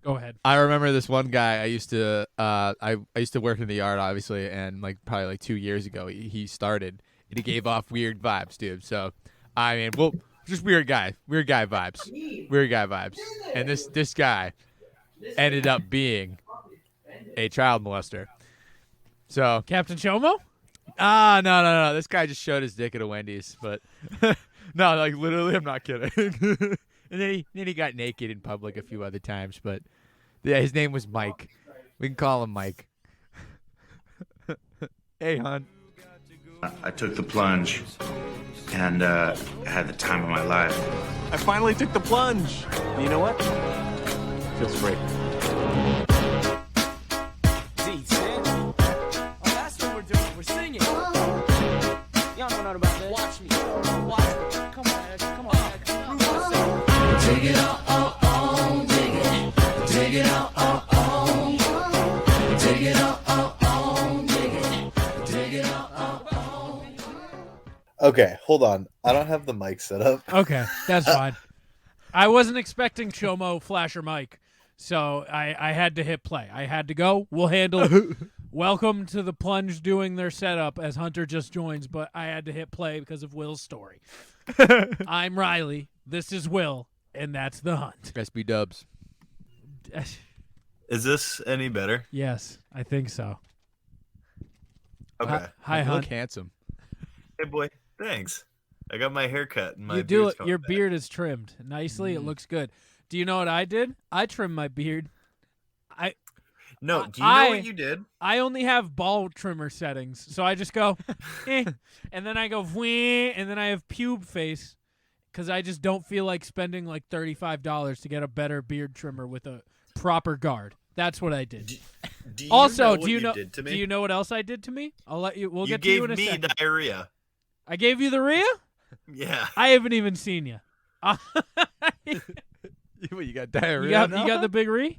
Go ahead. I remember this one guy I used to I used to work in the yard, obviously, and probably 2 years ago he started and he gave off weird vibes, dude. So I mean, well, just weird guy vibes. And this guy ended up being a child molester. So Captain Chomo? no. This guy just showed his dick at a Wendy's, but no, literally, I'm not kidding. And then he got naked in public a few other times, but yeah, his name was Mike. We can call him Mike. Hey, hon. I took the plunge and had the time of my life. I finally took the plunge. And you know what? Feels great. Oh, that's what we're doing. We're singing. Y'all know nothing about that. Watch me. Come on, Ed. Come on, Ed. Prove yourself. Dig it up, dig it. Dig it up, dig it up, dig it. Dig it up, Okay, hold on. I don't have the mic set up. Okay, that's fine. I wasn't expecting Chomo, Flash, or Mike, so I had to hit play. I had to go. We'll handle Welcome to the Plunge doing their setup as Hunter just joins, but I had to hit play because of Will's story. I'm Riley. This is Will, and that's the hunt. SB Dubs. Is this any better? Yes, I think so. Okay. Hi, You Hunt. look handsome. Hey, boy. Thanks. I got my hair cut. And my You do beard's it. coming Your back. beard is trimmed nicely. It looks good. Do you know what I did? I trimmed my beard. No, do you know what you did? I only have ball trimmer settings, so I just go, and then I go, and then I have pube face, because I just don't feel like spending like $35 to get a better beard trimmer with a proper guard. That's what I did. Do you Also, know what do you know? did to me? Do you know what else I did to me? I'll let you. We'll You get to you gave in a me second. diarrhea. I gave you the Rhea? Yeah. I haven't even seen you. You got diarrhea. You got the big Rhea?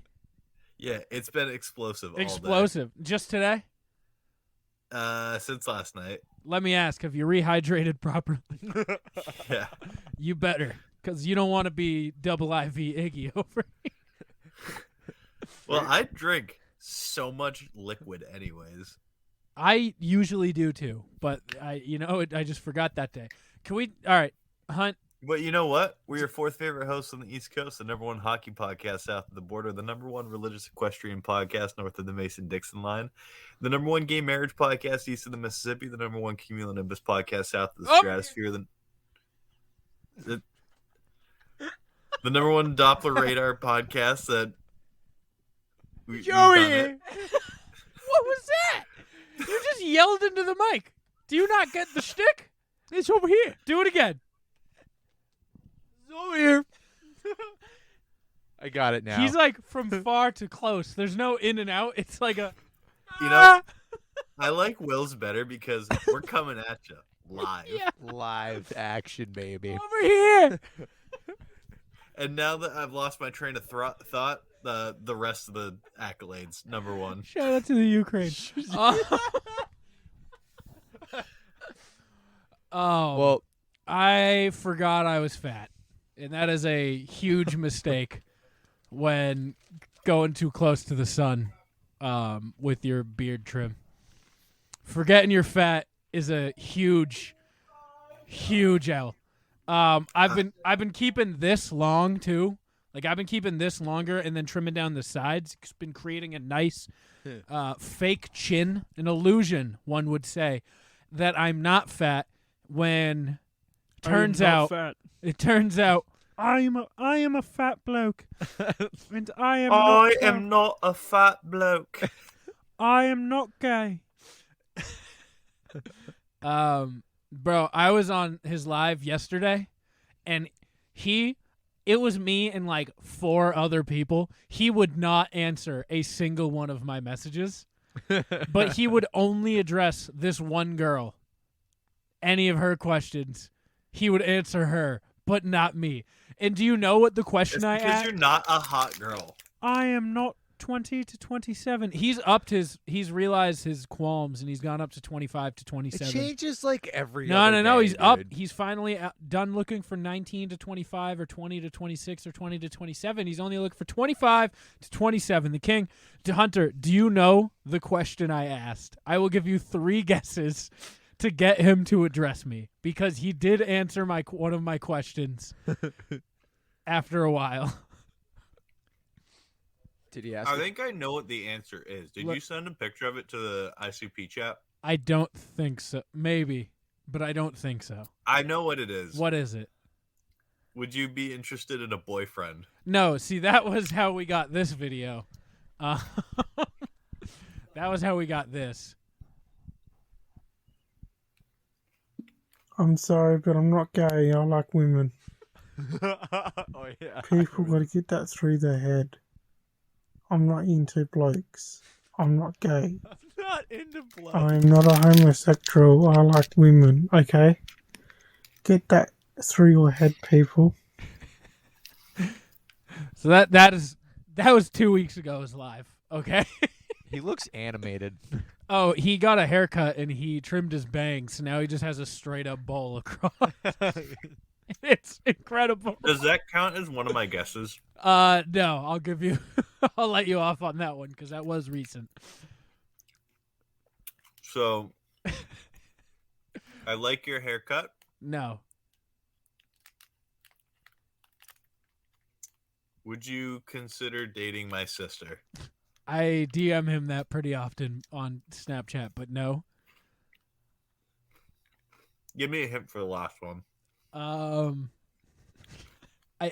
Yeah, it's been explosive all day. Explosive. Just today? Since last night. Let me ask, have you rehydrated properly? Yeah. You better, because you don't want to be double IV Iggy over here. Well, I drink so much liquid anyways. I usually do too, but I just forgot that day. Can we? All right, Hunt. But you know what? We're your fourth favorite host on the East Coast, the number one hockey podcast south of the border, the number one religious equestrian podcast north of the Mason-Dixon line, the number one gay marriage podcast east of the Mississippi, the number one cumulonimbus podcast south of the stratosphere, the number one Doppler radar podcast that Joey, what was that? You just yelled into the mic. Do you not get the shtick? It's over here. Do it again. It's over here. I got it now. He's like from far to close. There's no in and out. It's like a. You know, I like Will's better because we're coming at you live. Yeah. Live action, baby. Over here. And now that I've lost my train of thought, the rest of the accolades, number one. Shout out to the Ukraine. Well, I forgot I was fat, and that is a huge mistake when going too close to the sun with your beard trim. Forgetting you're fat is a huge L. I've been keeping this long too. Like I've been keeping this longer and then trimming down the sides. It's been creating a nice fake chin, an illusion, one would say, that I'm not fat. When turns out I am a fat bloke, and I am not a fat bloke. I am not gay. Bro, I was on his live yesterday, and it was me and like 4 other people. He would not answer a single one of my messages, but he would only address this one girl. Any of her questions, he would answer her, but not me. And do you know what the question I asked? Because you're not a hot girl. I am not 20 to 27. He's realized his qualms, and he's gone up to 25 to 27. It changes like every No, other no, day, he's dude. up. He's finally done looking for 19 to 25 or 20 to 26 or 20 to 27. He's only looking for 25 to 27. The king. Hunter, do you know the question I asked? I will give you 3 guesses to get him to address me, because he did answer one of my questions after a while. Did he ask? I think I know what the answer is. Did you send a picture of it to the ICP chat? I don't think so. Maybe, but I don't think so. I know what it is. What is it? Would you be interested in a boyfriend? No, see, that was how we got this video. That was how we got this. I'm sorry, but I'm not gay. I like women. Oh yeah. People got to get that through their head. I'm not into blokes. I'm not gay. I'm not into blood. I'm not a homosexual. I like women, okay? Get that through your head, people. So that was 2 weeks ago. His live. Okay. He looks animated. Oh, he got a haircut and he trimmed his bangs. So now he just has a straight up bowl across. It's incredible. Does that count as one of my guesses? No, I'll give you. I'll let you off on that one because that was recent. So, I like your haircut. No. Would you consider dating my sister? I DM him that pretty often on Snapchat, but no. Give me a hint for the last one.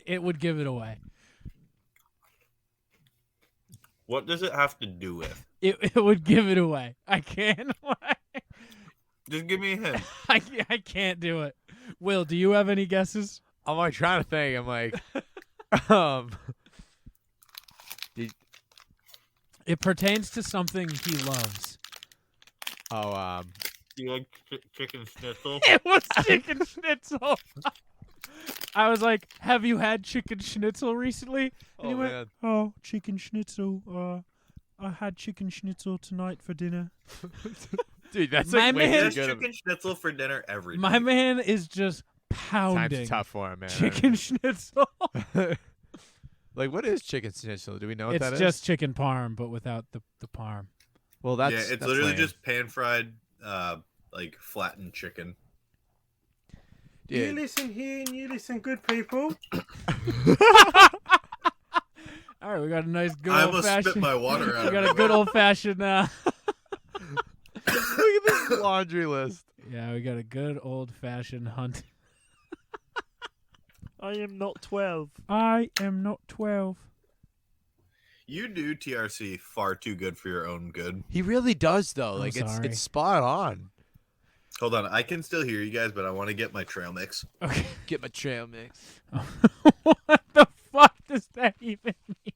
It would give it away. What does it have to do with? It would give it away. I can't. Just give me a hint. I can't do it. Will, do you have any guesses? I'm like trying to think. I'm like, It pertains to something he loves. Do you like chicken schnitzel? It was chicken schnitzel. I was like, "Have you had chicken schnitzel recently?" And he went, man. "Oh, chicken schnitzel. I had chicken schnitzel tonight for dinner." Dude, that's My like way man- too There's good. chicken schnitzel for dinner every day. My man is just pounding Times tough for him, man. chicken schnitzel. Like, what is chicken schnitzel? Do we know what It's that is? just chicken parm, but without the parm. Well, that's yeah, it's that's literally lame. just pan fried, like flattened chicken. You Dude. listen here and you listen, good people. All right, we got a nice good I old almost spit fashioned. my water out. We got a good old fashioned. Look at this laundry list. Yeah, we got a good old fashioned hunt. I am not 12. I am not 12. You do TRC far too good for your own good. He really does, though. I'm Like, sorry. it's spot on. Hold on, I can still hear you guys, but I want to get my trail mix. Okay. Get my trail mix. What the fuck does that even mean?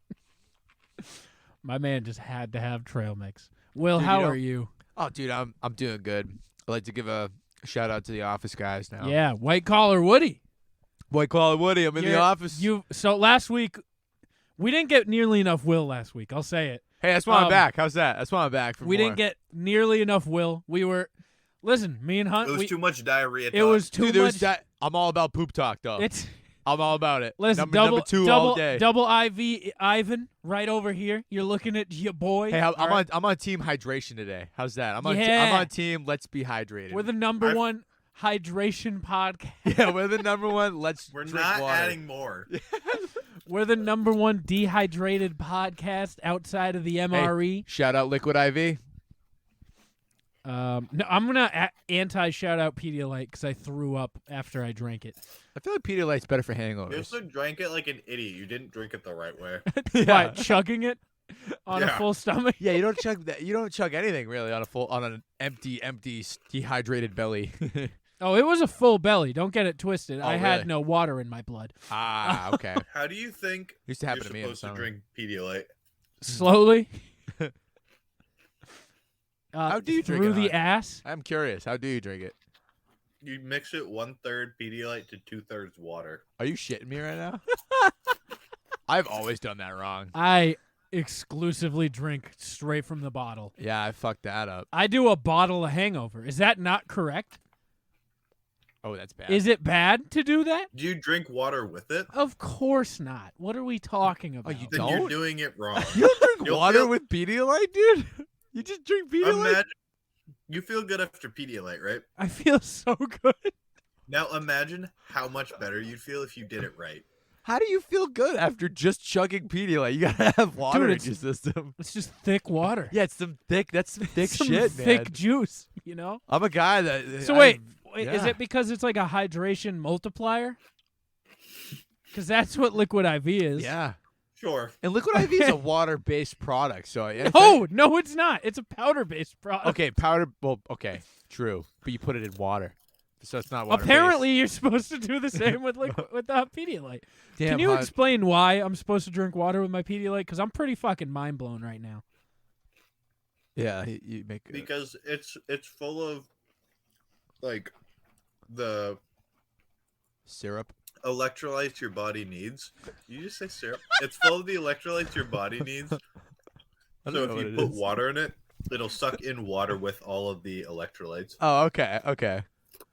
My man just had to have trail mix. Will, Dude, how you know- are you? Oh, dude, I'm doing good. I'd like to give a shout out to the office guys now. Yeah, white collar Woody. White collar Woody, I'm in the office. So last week, we didn't get nearly enough Will last week. I'll say it. Hey, that's why I'm Um, back. How's that? That's why I'm back. For We more. didn't get nearly enough Will. We were, listen, me and Hunt. It was too much diarrhea. It talk. was too Dude, there much. was that. I'm all about poop talk, though. It's I'm all about it. listen, number two all day. double IV Ivan right over here. You're looking at your boy. Hey, all right? I'm on team hydration today. How's that? I'm Yeah. on team. Let's be hydrated. We're the number one hydration podcast. yeah, we're the number one. Let's We're drink not water. adding more. We're the number one dehydrated podcast outside of the MRE. Shout out Liquid IV. No, I'm gonna anti shout out Pedialyte because I threw up after I drank it. I feel like Pedialyte's better for You hangovers. also drank it like an idiot. You didn't drink it the right way. Yeah. What, chugging it on a Yeah. full stomach? Yeah, you don't chug that. You don't chug anything really on an empty, dehydrated belly. Oh, it was a full belly. Don't get it twisted. Oh, I had really? no water in my blood. ah, okay. How do you think Used to you're happen to me in the supposed to summer. drink Pedialyte? Slowly. How do you drink through it, the Hunt? ass? I'm curious. How do you drink it? You mix it 1/3 Pedialyte to 2/3 water. Are you shitting me right now? I've always done that wrong. I exclusively drink straight from the bottle. Yeah, I fucked that up. I do a bottle of hangover. Is that not correct? Oh, that's bad. Is it bad to do that? Do you drink water with it? Of course not. What are we talking about? you Then don't? you're doing it wrong. You don't drink You'll water feel- with Pedialyte, dude? You just drink Pedialyte? Imagine you feel good after Pedialyte, right? I feel so good. Now imagine how much better you'd feel if you did it right. How do you feel good after just chugging Pedialyte? You gotta have water in it's- your system. It's just thick water. Yeah, it's some thick Some shit, thick man. juice, you know? I'm a guy that. So wait, is yeah. it because it's like a hydration multiplier? Because that's what Liquid IV is. Yeah. Sure. And Liquid IV is a water-based product, so No, it's not. It's a powder-based product. Okay, powder. Well, okay, true, but you put it in water, so it's not water. Apparently, you're supposed to do the same with with Pedialyte. Damn, Can you Hunt. explain why I'm supposed to drink water with my Pedialyte? Because I'm pretty fucking mind blown right now. Yeah, you make it. Because it's full of like the Syrup. electrolytes your body needs. You just say syrup. It's full of the electrolytes your body needs. don't So know if what you it put is. water in it, it'll suck in water with all of the electrolytes. Oh, okay.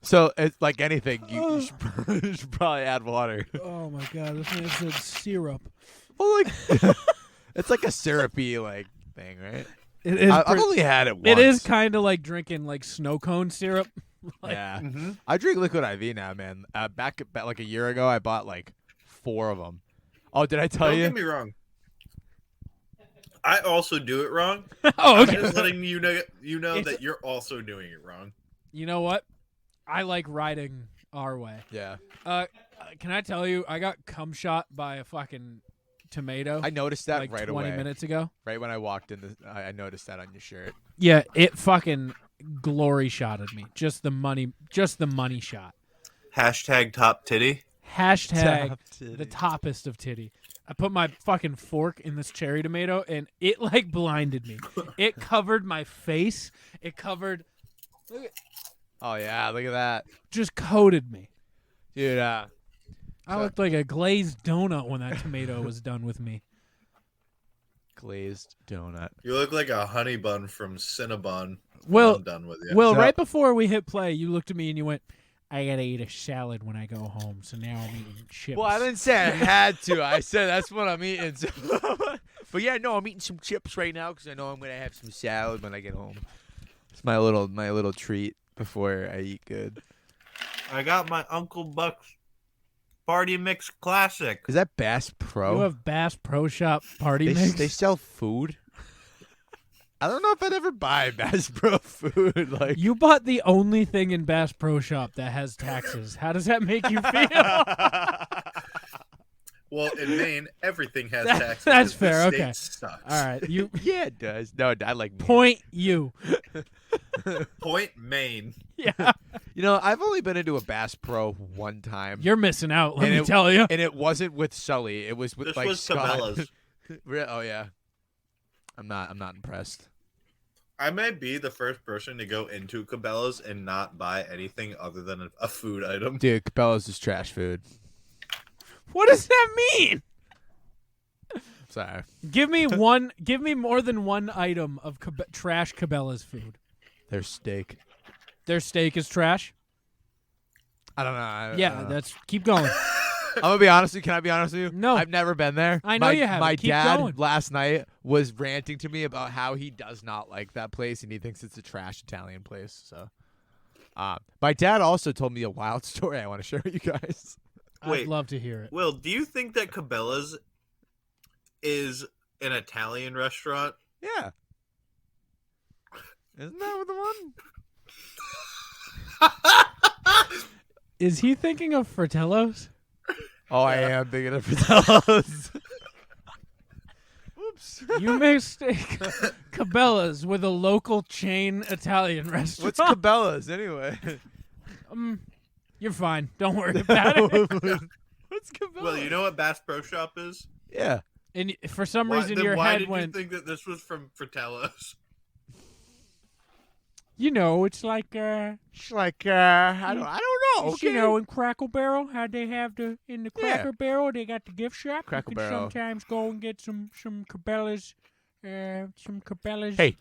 So it's like anything, you should probably add water. Oh my god, this man said syrup. Well, like it's like a syrupy like thing, right? It is. I've only had it once. It is kind of like drinking like snow cone syrup. Yeah, Mm-hmm. I drink Liquid IV now, man. Back like a year ago, I bought like 4 of them. Oh, did I tell Don't you? get me wrong. I also do it wrong. Oh, I'm okay. just letting you know It's- that you're also doing it wrong. You know what? I like riding our way. Yeah, Can I tell you? I got cum shot by a fucking tomato. I noticed that like right 20 away. minutes ago. Right when I walked in, I noticed that on your shirt. Yeah, it fucking glory shotted me. Just the money shot. Hashtag top titty. Hashtag Top titty. the toppest of titty. I put my fucking fork in this cherry tomato and it like blinded me. It covered my face. It covered, Oh yeah, look at that, just coated me. dude. I looked like a glazed donut when that tomato was done with me. Glazed donut. You look like a honey bun from Cinnabon. Well, I'm done with you. Well, So- right before we hit play, you looked at me and you went, I gotta eat a salad when I go home, so now I'm eating chips. Well, I didn't say I had to. I said that's what I'm eating. So. But yeah, no, I'm eating some chips right now because I know I'm gonna have some salad when I get home. It's my little treat before I eat good. I got my Uncle Buck's Party Mix Classic. Is that Bass Pro? You have Bass Pro Shop party they, mix? they sell food. I don't know if I'd ever buy Bass Pro food. Like You bought the only thing in Bass Pro Shop that has taxes. How does that make you feel? Well, in Maine, everything has That- taxes. that's The fair, state okay. Sucks. All right, you yeah, it does. No, I like point you. Point Maine. Yeah, You know, I've only been into a Bass Pro one time. you're missing out. Let And me it- tell you. And it wasn't with Sully. It was with This like was Scott. Cabela's. Oh yeah. I'm not impressed. I may be the first person to go into Cabela's and not buy anything other than a food item. Dude, Cabela's is trash food. What does that mean? Sorry. Give me one. Give me more than one item of trash Cabela's food. Their steak. Their steak is trash. I don't know. I Yeah, don't know. that's keep going. I'm gonna be honest with you. Can I be honest with you? No. I've never been there. I know my, you haven't. My Keep dad going. last night was ranting to me about how he does not like that place and he thinks it's a trash Italian place. So, my dad also told me a wild story I want to share with you guys. I'd Wait. love to hear it. Will, do you think that Cabela's is an Italian restaurant? Yeah. Isn't that the one? Is he thinking of Fratello's? Oh, I am thinking of Fratello's. Oops. You mistake Cabela's with a local chain Italian restaurant. What's Cabela's anyway? You're fine. Don't worry about it. What's Cabela's? Well, you know what Bass Pro Shop is? Yeah. And for some Why, reason, then your why head did went. you think that this was from Fratello's? You know, it's like I don't know. you know, in Crackle Barrel, how they have in the Cracker Barrel, they got the gift shop. Crackle You can Barrel. sometimes go and get some Cabela's, Hey,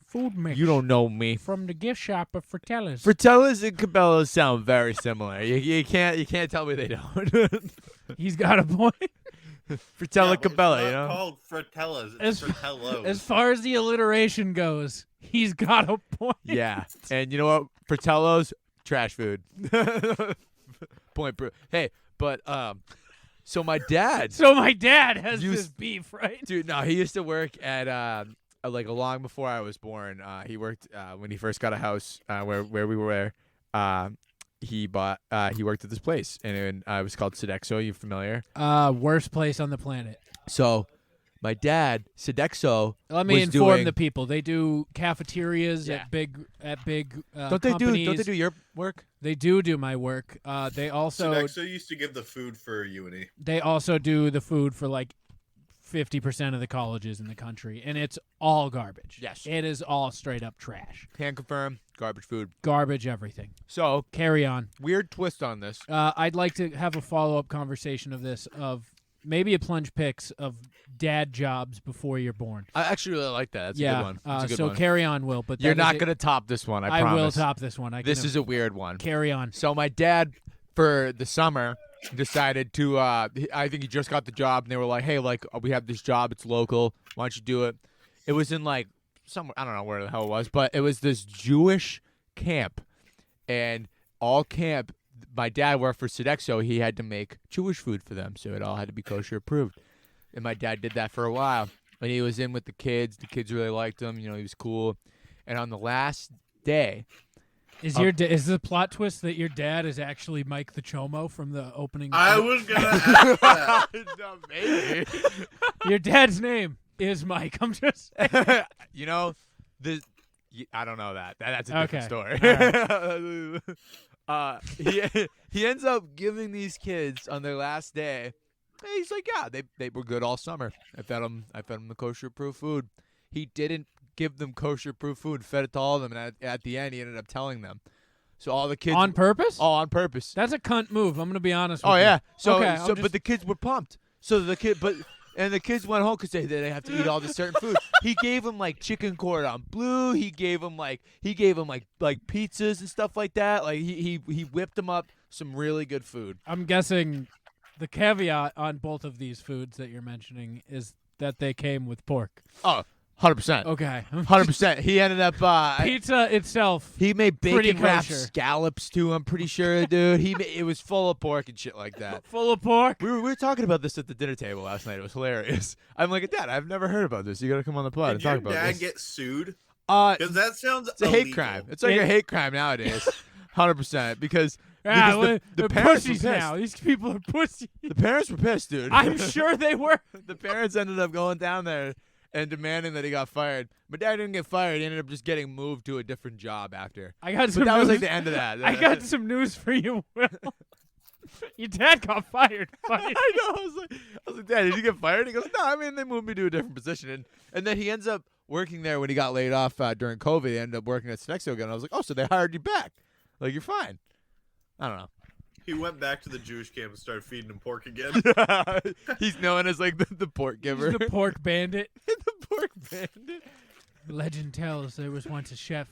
food mix. you don't know me. From the gift shop of Fratella's. Fratellas and Cabela's sound very similar. You can't tell me they don't. He's got a point. Fratella Cabela, It's you not know. called Fratellas. As- It's Fratellos. As far as the alliteration goes, he's got a point. Yeah, and you know what? Fratello's trash food. Point. Hey, but so my dad. So my dad has You this beef, right? Dude, no, he used to work at like long before I was born. He worked when he first got a house where we were. He worked at this place, and it was called Sodexo. You familiar? Worst place on the planet. So, my dad, Sodexo. Let me was inform doing, the people. They do cafeterias Yeah. at big Don't they companies. do your work? They do my work. They also Sodexo used to give the food for uni. they also do the food for like 50% of the colleges in the country, and it's all garbage. Yes. It is all straight up trash. Can confirm, garbage food. Garbage everything. So, Carry on. weird twist on this. I'd like to have a follow-up conversation of this, of maybe a plunge picks of dad jobs before you're born. I actually really like that. That's a good one. That's a good so one. carry on, Will. But You're that is not it. going to top this one, I I promise. will top this one. This is a weird one. Carry on. So my dad, for the summer, decided to. I think he just got the job, and they were like, "Hey, like we have this job. It's local. Why don't you do it?" It was in like somewhere. I don't know where the hell it was, but it was this Jewish camp, and all camp. My dad worked for Sodexo. He had to make Jewish food for them, so it all had to be kosher approved. And my dad did that for a while. And he was in with the kids. The kids really liked him. You know, he was cool. And on the last day, Is is the plot twist that your dad is actually Mike the Chomo from the opening? I was gonna ask that. no, maybe. Your dad's name is Mike. I'm just saying. You know, I don't know that. That's a different Okay. story. He ends up giving these kids on their last day. He's like, yeah, they were good all summer. I fed them the kosher proof food. He didn't give them kosher proof food. Fed it to all of them, and at the end, he ended up telling them. So all the kids On purpose? Oh, on purpose. That's a cunt move. I'm gonna be honest with Oh you. yeah. So Okay, I'll but just- the kids were pumped. So the kids went home because they have to eat all this certain food. He gave them like chicken cordon bleu. He gave them like pizzas and stuff like that. Like he whipped them up some really good food. I'm guessing the caveat on both of these foods that you're mentioning is that they came with pork. Oh, 100%. Okay. 100%. He ended up Pizza itself. he made pretty bacon wrapped kosher. scallops too. I'm pretty sure, dude. It was full of pork and shit like that. Full of pork. We were talking about this at the dinner table last night. It was hilarious. I'm like, Dad, I've never heard about this. You got to come on the pod Did and your talk about dad this. get sued? Uh, Because that sounds It's a hate illegal. crime. It's like a hate crime nowadays. 100%. Because Ah, the they're parents were pussies pissed. now. These people are pussies. The parents were pissed, dude. I'm sure they were. The parents ended up going down there and demanding that he got fired. My dad didn't get fired. He ended up just getting moved to a different job after. I got some But that was like news- the end of that. I got some news for you, Will. Your dad got fired. I know. I was like, Dad, did you get fired? He goes, no, I mean, they moved me to a different position. And then he ends up working there when he got laid off during COVID. He ended up working at Sodexo again. I was like, oh, so they hired you back. Like, you're fine. I don't know. He went back to the Jewish camp and started feeding him pork again. He's known as like the pork giver. He's the pork bandit. The pork bandit. Legend tells there was once a chef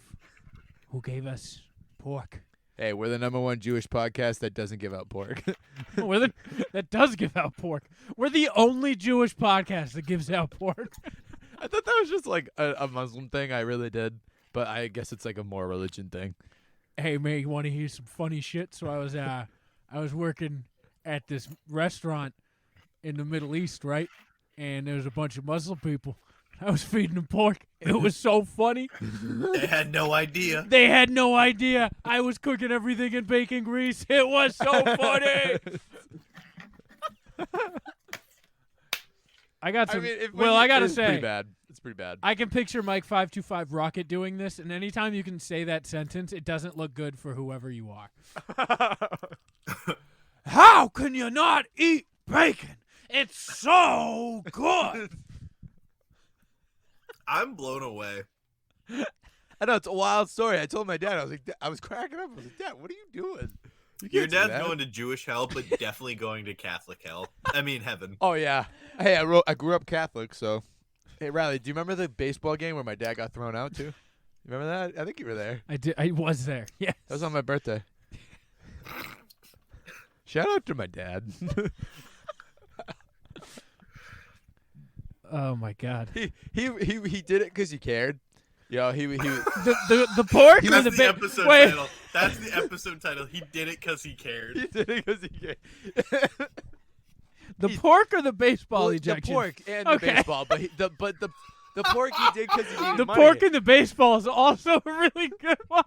who gave us pork. Hey, we're the #1 Jewish podcast that doesn't give out pork. That does give out pork. We're the only Jewish podcast that gives out pork. I thought that was just like a Muslim thing. I really did. But I guess it's like a more religion thing. Hey man, you want to hear some funny shit? So I was working at this restaurant in the Middle East, right? And there was a bunch of Muslim people. I was feeding them pork. It was so funny. They had no idea. They had no idea I was cooking everything in bacon grease. It was so funny. I got some. I gotta it's say, pretty bad. It's pretty bad. I can picture Mike 525 Rocket doing this, and anytime you can say that sentence, it doesn't look good for whoever you are. How can you not eat bacon? It's so good. I'm blown away. I know it's a wild story. I told my dad. I was like, I was cracking up. I was like, Dad, what are you doing? You Your can't do dad's that." going to Jewish hell, but definitely going to Catholic hell. I mean, heaven. Oh yeah. Hey, I grew up Catholic, so. Hey Riley, do you remember the baseball game where my dad got thrown out too? You remember that? I think you were there. I did. I was there. Yes. That was on my birthday. Shout out to my dad. Oh my God. He did it because he cared. Yo, he The pork or That's the the ba- episode Wait. title. That's the episode title. He did it because he cared. he did it because he cared. The pork or the baseball Well, ejection? the pork and Okay. the baseball, but the pork he did because he needed The money. pork and the baseball is also a really good one.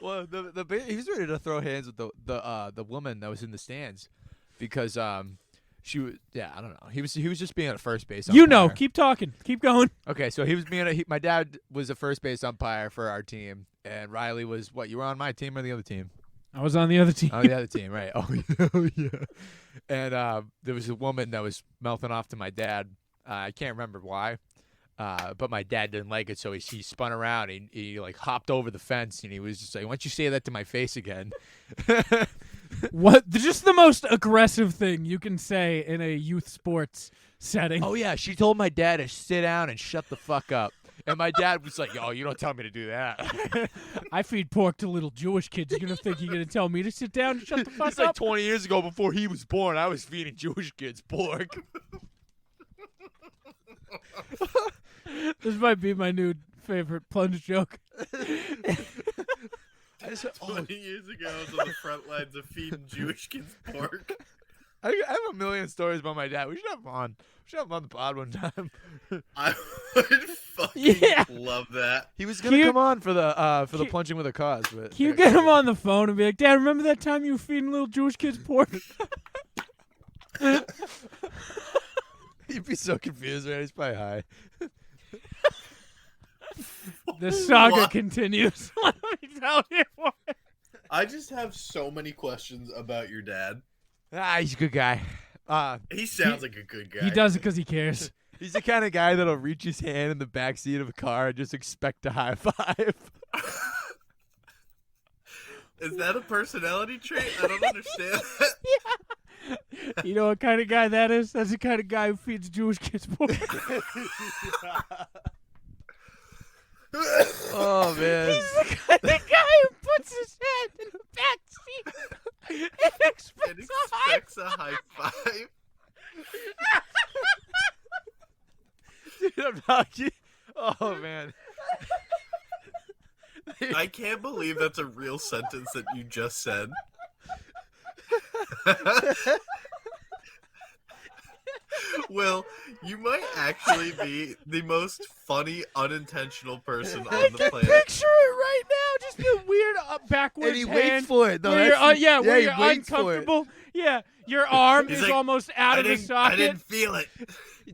Well, he was ready to throw hands with the woman that was in the stands because she was I don't know, he was just being a first base umpire. You know, keep talking, keep going. Okay, so he was being my dad was a first base umpire for our team, and Riley was what? You were on my team or the other team? I was on the other team. Oh, the other team, right? Oh yeah. And there was a woman that was mouthing off to my dad. I can't remember why, but my dad didn't like it, so he spun around and he like hopped over the fence, and he was just like, "Why don't you say that to my face again?" What? Just the most aggressive thing you can say in a youth sports setting. Oh yeah, she told my dad to sit down and shut the fuck up. And my dad was like, "Oh, you don't tell me to do that." I feed pork to little Jewish kids. You're gonna think you're gonna tell me to sit down and shut the fuck It's like up? 20 years ago, before he was born, I was feeding Jewish kids pork. This might be my new favorite plunge joke. 20 years ago, I was on the front lines of feeding Jewish kids pork. I have a million stories about my dad. We should have him on. We should have him on the pod one time. I would fucking Yeah. love that. He was gonna Can you- come on for the can- plunging with a cause, but Can you get him on the phone and be like, Dad, remember that time you were feeding little Jewish kids pork? He'd be so confused, man. He's probably high. The saga What? continues. Let me tell you what. I just have so many questions about your dad. He's a good guy. He sounds like a good guy. He does it because he cares. He's the kind of guy that'll reach his hand in the back seat of a car and just expect a high five. Is that a personality trait? I don't understand that. You know what kind of guy that is? That's the kind of guy who feeds Jewish kids pork. Oh man. He's the kind of guy who puts his hand in the back seat and And expects a high. expects a high five. Dude, I'm not kidding. Oh man. I can't believe that's a real sentence that you just said. Will, you might actually be the most funny, unintentional person on I the can planet. picture it right now. Just the weird backwards And he hand. waits for it. No, where you're, that's the- where he you're waits for it. uncomfortable. Yeah, your arm He's is like, almost out I of the didn't, socket. I didn't feel it.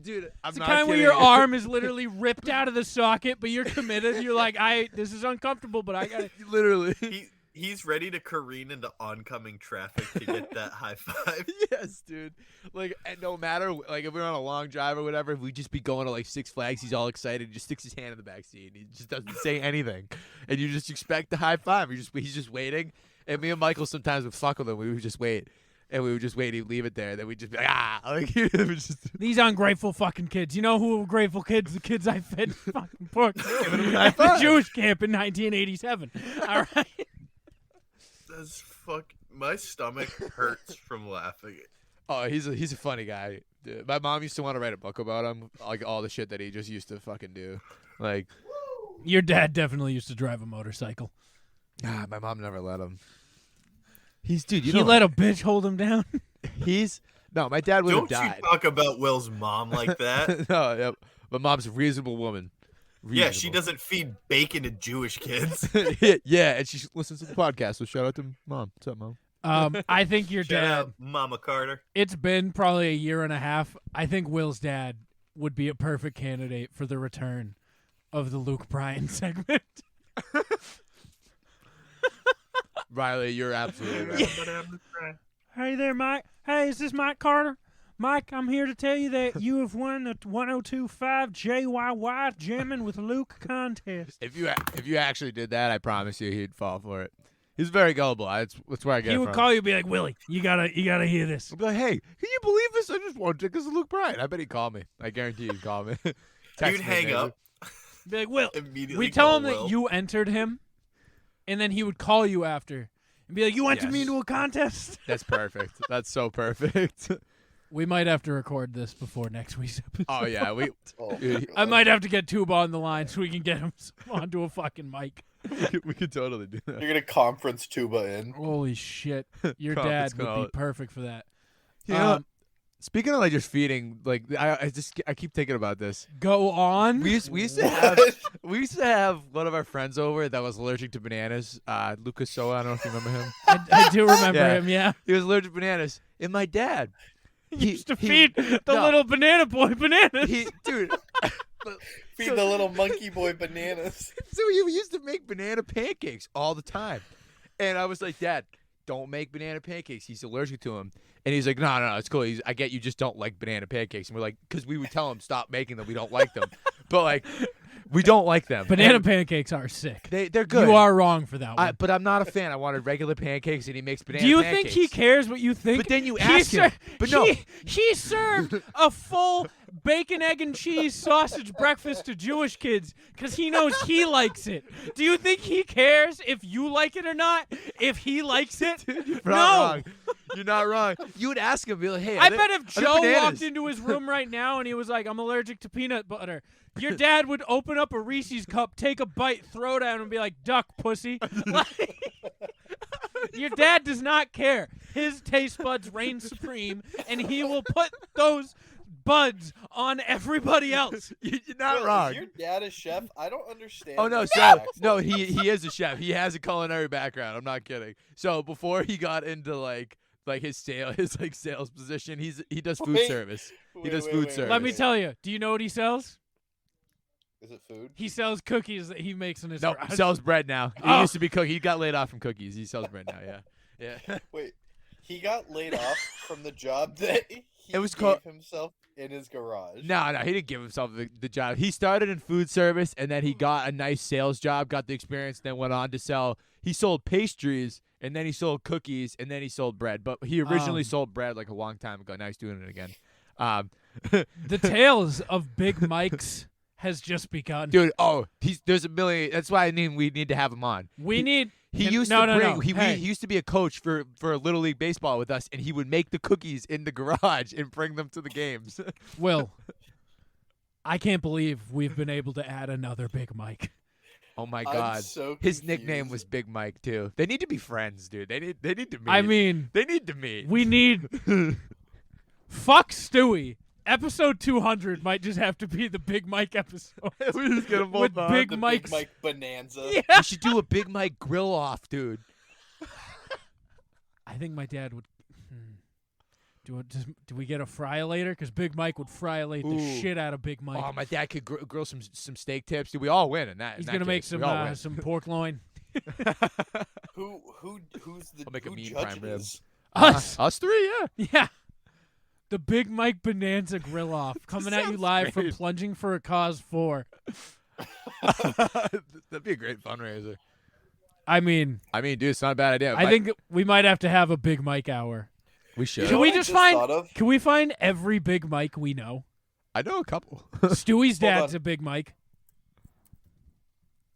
Dude, I'm It's the not kind where kidding. your arm is literally ripped out of the socket, but you're committed. You're like, this is uncomfortable, but I got it. Literally. He's ready to careen into oncoming traffic to get that high five. Yes, dude. Like, and no matter, like, if we're on a long drive or whatever, if we just be going to like Six Flags, he's all excited. He just sticks his hand in the back seat. He just doesn't say anything, and you just expect the high five. He's just waiting. And me and Michael sometimes would fuck with him. We would just wait, and we would just wait. He'd leave it there. Then we'd just be like, like it was just. These ungrateful fucking kids. You know who were grateful kids? The kids I fed fucking pork Giving them a high at the five. Jewish camp in 1987. All right. That's my stomach hurts from laughing. Oh, he's a funny guy. Dude, my mom used to want to write a book about him, like all the shit that he just used to fucking do. Like, Your dad definitely used to drive a motorcycle. my mom never let him. Dude, you He know, let a bitch hold him down. my dad would have Don't you died. talk about Will's mom like that. No, yep. My mom's a reasonable woman. Yeah, she Reasonable. doesn't feed bacon to Jewish kids. yeah, and she listens to the podcast, so shout out to Mom. What's up, Mom? I think your Shout dad. out Mama Carter. It's been probably a year and a half. I think Will's dad would be a perfect candidate for the return of the Luke Bryan segment. Riley, you're absolutely right. Hey there, Mike. Hey, is this Mike Carter? Mike, I'm here to tell you that you have won the 1025 JYY Jamming with Luke contest. If you actually did that, I promise you he'd fall for it. He's very gullible. That's where I get it He would from. call you and be like, Willie, you gotta hear this. I'd be like, hey, can you believe this? I just won tickets to Luke Bryan. I bet he'd call me. I guarantee he'd call me. Text You'd me, hang maybe. up. Be like, Will, Immediately we tell call him that Will. you entered him, and then he would call you after and be like, you entered me Yes. into a contest. That's perfect. That's so perfect. We might have to record this before next week's episode. Oh yeah, we Oh, Dude, I might have to get Tuba on the line so we can get him onto a fucking mic. we could totally do that. You're gonna conference tuba in. Holy shit. Your Conference dad would call. be perfect for that. You know, speaking of like just feeding, like I keep thinking about this. Go on. We used to have one of our friends over that was allergic to bananas. Lucas Soa, I don't know if you remember him. I do remember Yeah. him, yeah. He was allergic to bananas. And my dad, He used to feed the little banana boy bananas. Dude. Feed the little monkey boy bananas. So he used to make banana pancakes all the time. And I was like, Dad, don't make banana pancakes. He's allergic to them. And he's like, no, it's cool. I get you just don't like banana pancakes. And we're like, because we would tell him, stop making them. We don't like them. But, like, we don't like them. Banana And pancakes are sick. they're good. You are wrong for that one. But I'm not a fan. I wanted regular pancakes, and he makes banana Do you pancakes. think he cares what you think? But then you He ask him. But no. He served a full bacon, egg, and cheese sausage breakfast to Jewish kids because he knows he likes it. Do you think he cares if you like it or not? If he likes it? You're no. not wrong. You're not wrong. You would ask him, be like, hey, I bet if are there Joe bananas? walked into his room right now and he was like, I'm allergic to peanut butter, your dad would open up a Reese's cup, take a bite, throw it at him, and be like, duck, pussy. Like, your dad does not care. His taste buds reign supreme, and he will put those buds on everybody else. You're not Will, wrong. Is your dad a chef? I don't understand. Oh no, this so accent. no, he is a chef. He has a culinary background. I'm not kidding. So before he got into like his sales position, he does food Wait. service. He Wait, does wait, food wait, service. Let me tell you, do you know what he sells? Is it food? He sells cookies that he makes in his No, garage. he sells bread now. He Oh. used to be cook. He got laid off from cookies. He sells bread now. Yeah. Wait, he got laid off from the job that he It was gave called- himself in his garage. No, he didn't give himself the job. He started in food service, and then he got a nice sales job, got the experience, then went on to sell. He sold pastries, and then he sold cookies, and then he sold bread. But he originally sold bread like a long time ago. Now he's doing it again. The tales of Big Mike's has just begun. Dude, there's a million. That's why we need to have him on. We need. He and- used no, to no, bring. no. He Hey. used to be a coach for Little League baseball with us, and he would make the cookies in the garage and bring them to the games. Will, I can't believe we've been able to add another Big Mike. Oh my I'm God, so his nickname confused. was Big Mike too. They need to be friends, dude. They need to meet. I mean, they need to meet. we need. Fuck Stewie. Episode 200 might just have to be the Big Mike episode. We just get them both With on. Big The Mike's. Big Mike Bonanza. Yeah. We should do a Big Mike grill off, dude. I think my dad would. Do we get a fry later? Because Big Mike would fry-late the Ooh. shit out of Big Mike. Oh, my dad could grill some steak tips. Dude, we all win in that. He's in that gonna make case. We all win. some pork loin. Who's the I'll make a who mean prime rib. judges? Us. Us three, yeah. Yeah. The Big Mike Bonanza Grill Off coming at you sounds live from great. Plunging for a Cause 4. That'd be a great fundraiser. I mean, Dude, it's not a bad idea. I think we might have to have a Big Mike hour. we should. You Can know we what I just thought of? Can we find every Big Mike we know? I know a couple. Stewie's dad's on. a Big Mike.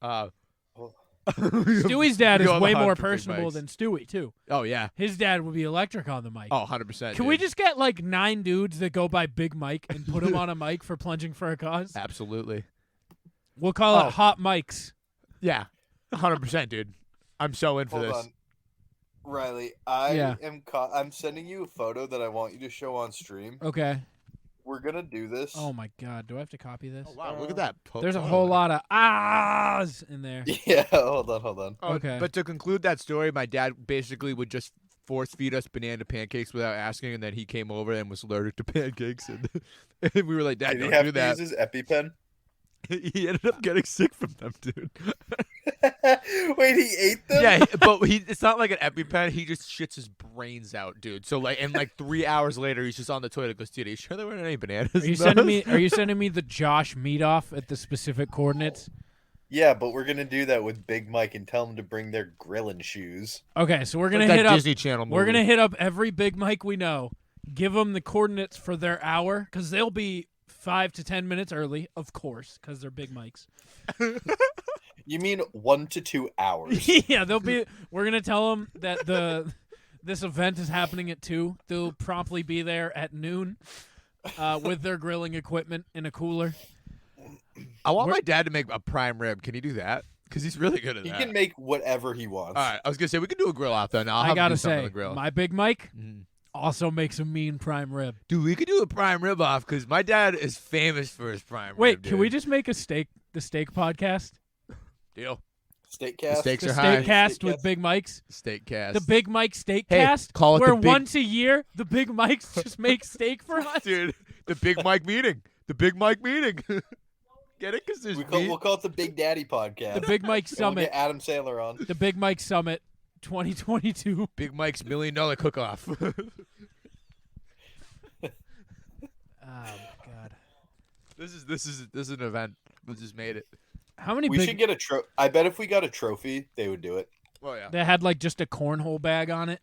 Stewie's Stewie's dad is way more personable than Stewie, too. Oh, yeah. His dad would be electric on the mic. Oh, 100%. Can we just get like 9 dudes that go by Big Mike and put them on a mic for Plunging for a Cause? Absolutely. We'll call Oh. it Hot Mics. Yeah. 100%, dude. I'm so in for Hold this. on, Riley. I Yeah. am. I'm sending you a photo that I want you to show on stream. Okay. We're gonna do this. Oh my God. Do I have to copy this? Oh, wow. Look at that. There's a whole lot of ahs in there. Yeah. Hold on. Oh, Okay. But to conclude that story, my dad basically would just force feed us banana pancakes without asking, and then he came over and was allergic to pancakes, and we were like, "Dad, Did he don't have do to that." use his EpiPen? He ended up getting sick from them, dude. Wait, he ate them? Yeah, but it's not like an EpiPen. He just shits his brains out, dude. So like, and like 3 hours later, he's just on the toilet. Goes, dude, are you sure there weren't any bananas? Are you sending me? Are you sending me the Josh meet-off at the specific coordinates? Yeah, but we're gonna do that with Big Mike and tell him to bring their grilling shoes. Okay, so we're gonna Like hit that up Disney Channel movie. We're gonna hit up every Big Mike we know. Give them the coordinates for their hour because they'll be 5 to 10 minutes early, of course, because they're Big Mikes. You mean 1 to 2 hours? Yeah, they'll be. We're gonna tell them that this event is happening at 2. They'll promptly be there at noon, with their grilling equipment in a cooler. I want my dad to make a prime rib. Can he do that? Because he's really good at He that. can make whatever he wants. All right, I was gonna say we could do a grill out there. Now I gotta something on say, the grill. my Big Mike also makes a mean prime rib. Dude, we could do a prime rib off because my dad is famous for his prime Wait, rib. can we just make the steak podcast? Deal? Steak The cast. stakes The are high. steak cast Steak with cast. Big Mike's. Steak cast. The Big Mike steak Hey, cast, call it where the big- once a year the Big Mikes just make steak for us. Dude, the Big Mike meeting. The Big Mike meeting. Get it? Because there's We'll call it the Big Daddy podcast. The Big Mike And we'll Summit. get Adam Sandler on. The Big Mike Summit 2022. Big Mike's $1 million cook-off. Oh God. This is an event. We just made it. How many We big should get a trophy. I bet if we got a trophy, they would do it. Well, yeah. that had like just a cornhole bag on it?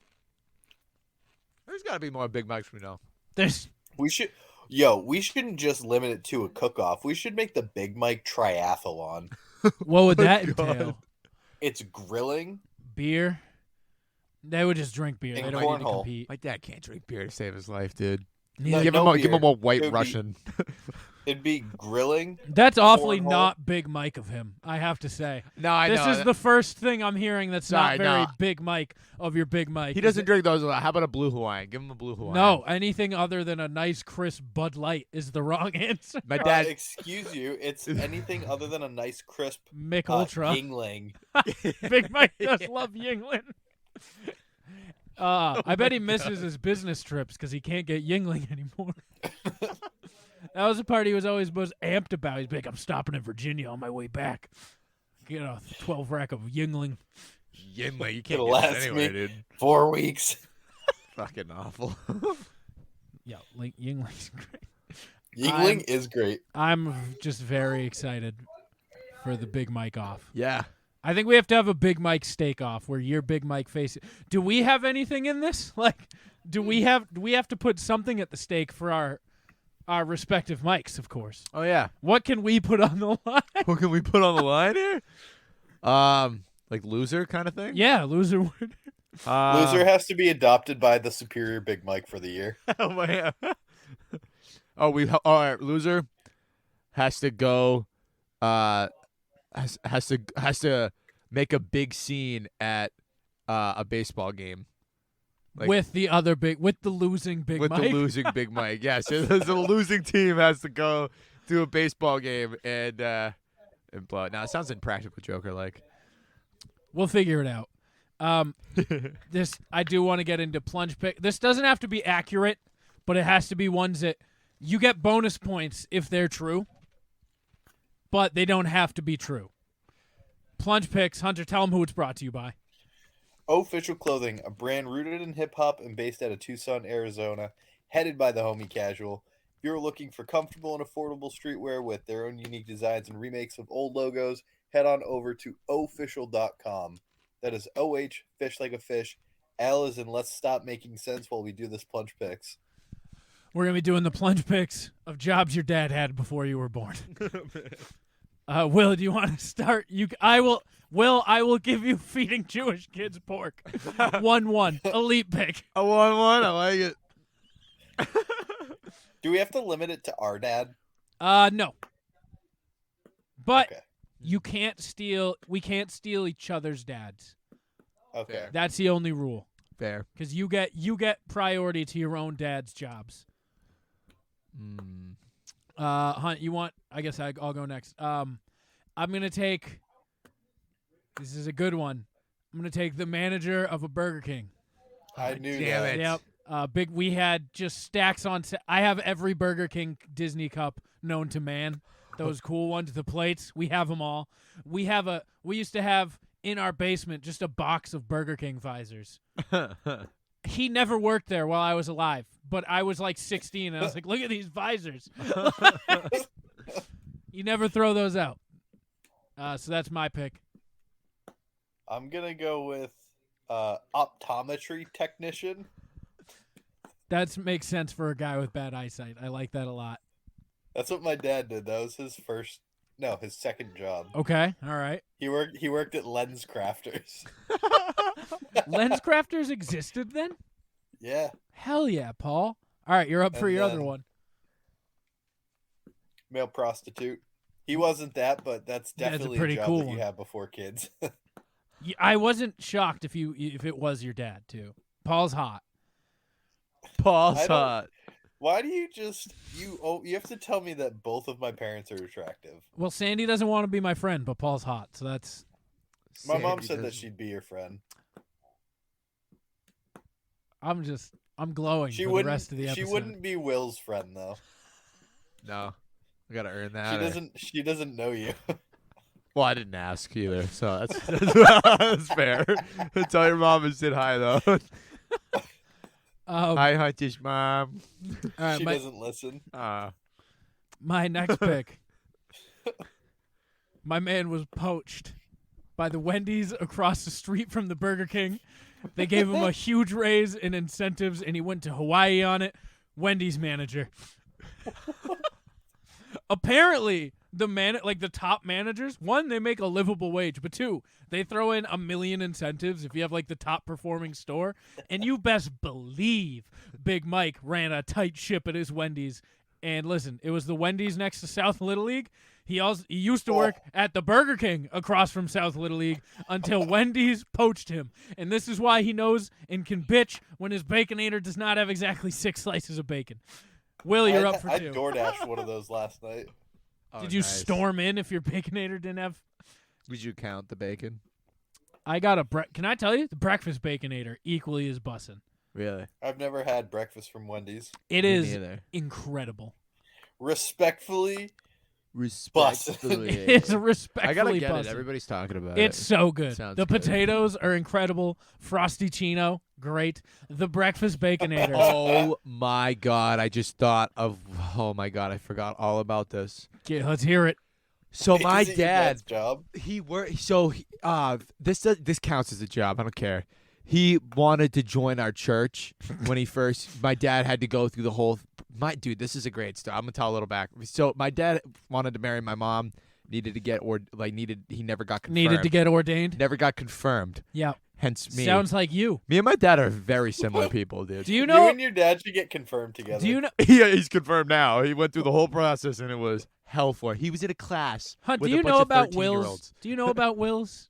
There's got to be more Big Mikes we know. There's We shouldn't just limit it to a cook-off. We should make the Big Mike triathlon. what would that God. entail? It's grilling. Beer. They would just drink beer. And They don't need to cornhole. compete. My dad can't drink beer to save his life, dude. Neither- Give no him a beer. white It would be- Russian. It'd be grilling. That's awfully cornhole. not Big Mike of him, I have to say. No, I This know. is the first thing I'm hearing that's Sorry, not very no. Big Mike of your Big Mike. He Is doesn't it- drink those a lot. How about a Blue Hawaiian? Give him a Blue Hawaiian. No, anything other than a nice crisp Bud Light is the wrong answer. My dad. Excuse you. It's anything other than a nice crisp Mick Ultra. Yingling. Big Mike does love Yingling. I bet he misses his business trips because he can't get Yingling anymore. That was the part he was always most amped about. He's like, I'm stopping in Virginia on my way back. Get a 12 rack of Yingling. Yingling, you can't It'll get that last anywhere, me. dude. 4 weeks. Fucking awful. Yeah, Yingling's great. Yingling is great. I'm just very excited for the Big Mike off. Yeah. I think we have to have a Big Mike steak off where your Big Mike face. Do we have anything in this? Like, do we have to put something at the stake for our respective mics? Of course. Oh yeah. What can we put on the line? What can we put on the line here? Like loser kind of thing. Yeah, loser would. Loser has to be adopted by the superior Big Mike for the year. Oh man. All right. Loser has to go. Has to make a big scene at a baseball game. Like, with the losing Big with Mike. the losing Big Mike. Yes, the losing team has to go to a baseball game and blow it. Now it sounds impractical Joker like. We'll figure it out. This I do want to get into plunge pick. This doesn't have to be accurate, but it has to be ones that you get bonus points if they're true, but they don't have to be true. Plunge picks, Hunter, tell them who it's brought to you by. Official Clothing, a brand rooted in hip-hop and based out of Tucson, Arizona, headed by the homie Casual. If you're looking for comfortable and affordable streetwear with their own unique designs and remakes of old logos, head on over to official.com. That is OH, fish like a fish. L is in let's stop making sense while we do this plunge picks. We're going to be doing the plunge picks of jobs your dad had before you were born. Will, do you want to start? I will give you feeding Jewish kids pork. 1-1. Elite pick. A 1-1. I like it. Do we have to limit it to our dad? No. But Okay. we can't steal each other's dads. Okay. Fair. That's the only rule. Fair. Because you get priority to your own dad's jobs. Hunt, you want? I guess I'll go next. I'm gonna take. This is a good one. I'm gonna take the manager of a Burger King. I knew damn that. it. Yep. We had just stacks on. I have every Burger King Disney Cup known to man. Those cool ones, the plates, we have them all. We used to have in our basement just a box of Burger King visors. He never worked there while I was alive, but I was like 16, and I was like, look at these visors. You never throw those out. So that's my pick. I'm going to go with optometry technician. That makes sense for a guy with bad eyesight. I like that a lot. That's what my dad did. That was his second job. Okay, all right. He worked at Lens Crafters. Lens Crafters existed then? Yeah. Hell yeah, Paul. All right, you're up for your other one. Male prostitute. He wasn't that, but that's definitely a pretty job cool that one. you have before kids. I wasn't shocked if it was your dad too. Paul's hot. Paul's hot. Why do you you have to tell me that both of my parents are attractive? Well, Sandy doesn't want to be my friend, but Paul's hot, so that's. My mom said that she'd be your friend. I'm glowing for the rest of the episode. She wouldn't be Will's friend though. No, I gotta earn that. She doesn't know you. Well, I didn't ask either, so that's fair. Tell your mom and say hi though. Hi, Hunter's mom. She doesn't listen. My next pick. My man was poached by the Wendy's across the street from the Burger King. They gave him a huge raise in incentives, and he went to Hawaii on it. Wendy's manager. Apparently, the top managers, one, they make a livable wage, but two, they throw in 1 million incentives if you have like the top performing store. And you best believe Big Mike ran a tight ship at his Wendy's. And listen, it was the Wendy's next to South Little League. He used to work at the Burger King across from South Little League until Wendy's poached him. And this is why he knows and can bitch when his Baconator does not have exactly 6 slices of bacon. Will, you're up for 2. I DoorDashed one of those last night. Did you storm in if your Baconator didn't have? Did you count the bacon? I got can I tell you? The breakfast Baconator equally is bussin'. Really? I've never had breakfast from Wendy's. It is incredible. Respectfully. It's respectfully I gotta get bussin'. it. Everybody's talking about it. It's so good. Sounds the good. potatoes are incredible. Frosty Chino, great. The breakfast Baconator. Oh my god! I just thought of. Oh my god! I forgot all about this. Okay, let's hear it. So my Is it your dad's dad, job? he worked. So this counts as a job. I don't care. He wanted to join our church when he first. My dad had to go through the whole. Dude, this is a great story. I'm gonna tell a little back. So my dad wanted to marry my mom. Needed to get he never got confirmed. Needed to get ordained. Never got confirmed. Yeah. Hence me. Sounds like you. Me and my dad are very similar people, dude. Do you know? You and your dad should get confirmed together. Do you know? Yeah, he's confirmed now. He went through the whole process and it was hell for him. He was in a class. Hunt, with do a you bunch know of about 13-year-olds. Will's? Do you know about Will's?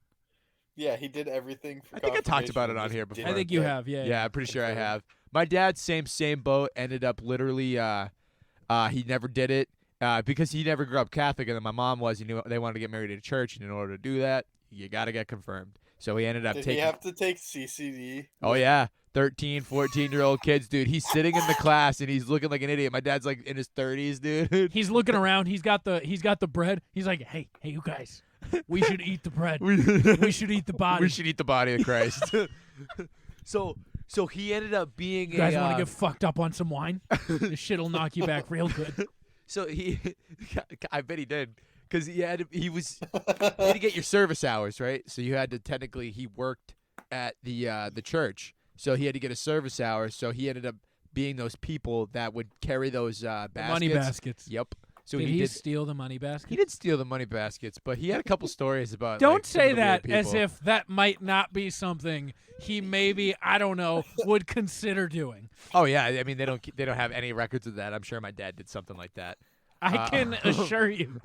Yeah, he did everything for I think I talked confirmation, about it he on just here before. I think you have. Yeah. Yeah, I'm pretty sure I have. My dad, same boat. Ended up literally. He never did it because he never grew up Catholic, and then my mom was. He knew they wanted to get married at a church, and in order to do that, you got to get confirmed. So he ended up Did taking. he have to take CCD? Oh yeah, 13, 14-year-old kids, dude. He's sitting in the class and he's looking like an idiot. My dad's like in his 30s, dude. He's looking around. He's got the bread. He's like, hey, you guys, we should eat the bread. we We should eat the body. We should eat the body of Christ. So he ended up being You guys want to get fucked up on some wine? This shit'll knock you back real good. So I bet he did, because he had to get your service hours, right? So you had to he worked at the church, so he had to get a service hour. So he ended up being those people that would carry those baskets. Money baskets. Yep. So did he steal the money basket? He did steal the money baskets, but he had a couple stories about. Don't some of say the weird that as people. if that might not be something he maybe, I don't know, would consider doing. Oh yeah, I mean they don't have any records of that. I'm sure my dad did something like that. I can assure you,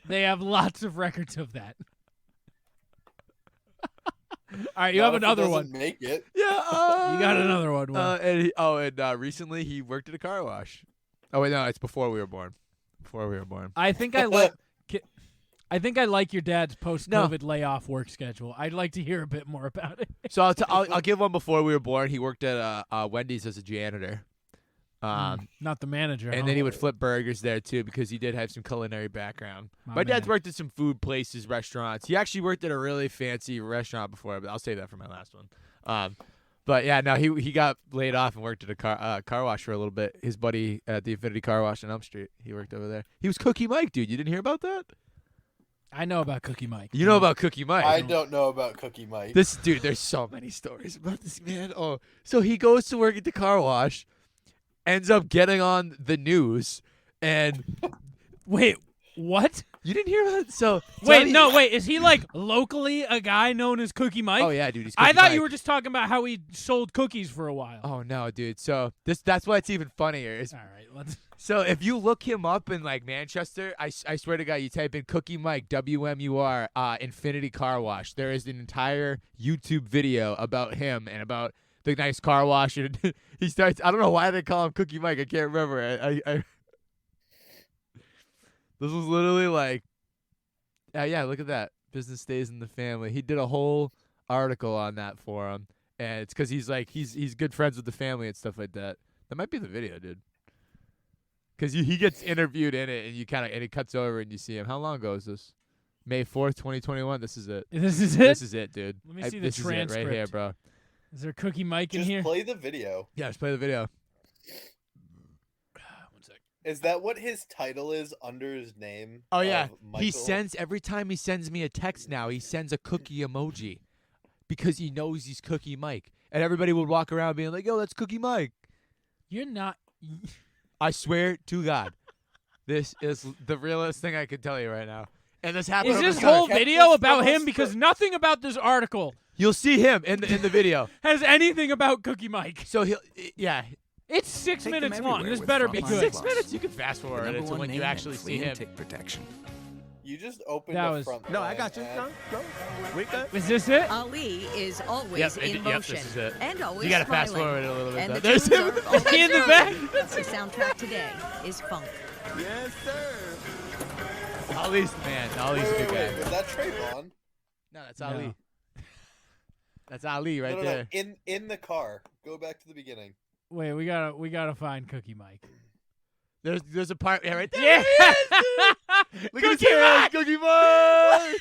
they have lots of records of that. All right, you have another one. Make it. Yeah, you got another one. And recently he worked at a car wash. Oh wait, no, it's before we were born. I think I like your dad's post-COVID layoff work schedule. I'd like to hear a bit more about it. So I'll give one before we were born. He worked at Wendy's as a janitor. Not the manager. And then he would flip burgers there too because he did have some culinary background. My dad's worked at some food places, restaurants. He actually worked at a really fancy restaurant before, but I'll save that for my last one. But yeah, no, he got laid off and worked at a car wash for a little bit. His buddy at the Infinity Car Wash on Elm Street, he worked over there. He was Cookie Mike, dude. You didn't hear about that? I know about Cookie Mike. You know about Cookie Mike? I don't know about Cookie Mike. This dude, there's so many stories about this man. Oh, so he goes to work at the car wash, ends up getting on the news, and wait, what? You didn't hear about it? So wait, is he like locally a guy known as Cookie Mike? Oh yeah, dude. He's Cookie I thought Mike. you were just talking about how he sold cookies for a while. Oh no, dude. So that's why it's even funnier. All right, let's. So if you look him up in like Manchester, I swear to God, you type in Cookie Mike WMUR Infinity Car Wash. There is an entire YouTube video about him and about the nice car wash. And he starts. I don't know why they call him Cookie Mike. I can't remember. I This was literally like, yeah. Look at that. Business stays in the family. He did a whole article on that for him, and it's because he's like he's good friends with the family and stuff like that. That might be the video, dude. Because he gets interviewed in it, and and it cuts over, and you see him. How long ago is this? May 4th, 2021. This is it. This is it? This is it, dude. Let me see the this transcript. Is it right here, bro. Is there Cookie Mike in Just here? play the video. Yeah, just play the video. 1 sec. Is that what his title is under his name? Oh, yeah. Michael? He sends, every time he sends me a text now, he sends a cookie emoji because he knows he's Cookie Mike. And everybody would walk around being like, yo, that's Cookie Mike. You're not. I swear to God, this is the realest thing I can tell you right now. And this happened. Is over this Skype. whole video about him? Because nothing about this article You'll see him in the video. has anything about Cookie Mike. So yeah. It's 6 Take minutes them long. everywhere This with better be Frontline good. 6 Plus. minutes. You can fast The forward number it to one when you name actually in see flea him. and tick protection. You just opened That the was- front. No, I line got you. and- Go. We good. Is this it? Ali is always Yep, in yep, motion this is it. and always You gotta smiling. fast forward it a little bit. And though. the There's tunes him. are always Is he in the good. back? The soundtrack today is funk. Yes, sir. Ali's the man. Ali's a good Wait, guy. was that Trayvon? No, that's No. Ali. That's Ali right no, there. In the car. Go back to the beginning. Wait, we gotta find Cookie Mike. There's a part right there. Yeah. He is, dude. Look at his Cookie hands, Mike! Cookie Mike.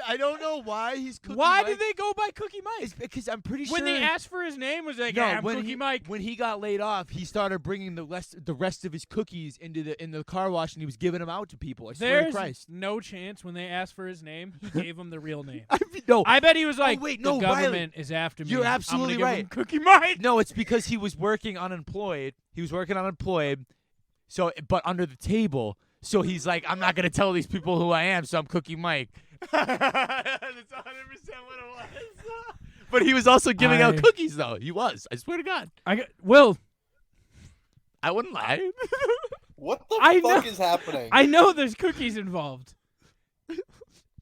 I don't know why he's Cookie Why Mike. did they go by Cookie Mike? It's because I'm pretty When sure they asked for his name, was like, no, yeah, I'm when Cookie Mike. When he got laid off, he started bringing the rest of his cookies into the car wash, and he was giving them out to people. I swear to There's Christ. no chance when they asked for his name, he gave them the real name. No, I bet he was like, wait, the no, government is after me. You're I'm gonna absolutely give right. him Cookie Mike. No, it's because he was working unemployed. So, but under the table. So he's like, I'm not gonna tell these people who I am. So I'm Cookie Mike. That's 100% what it was. But he was also giving out cookies, though. He was. I swear to God. Will. I wouldn't lie. What the I fuck know- is happening? I know there's cookies involved.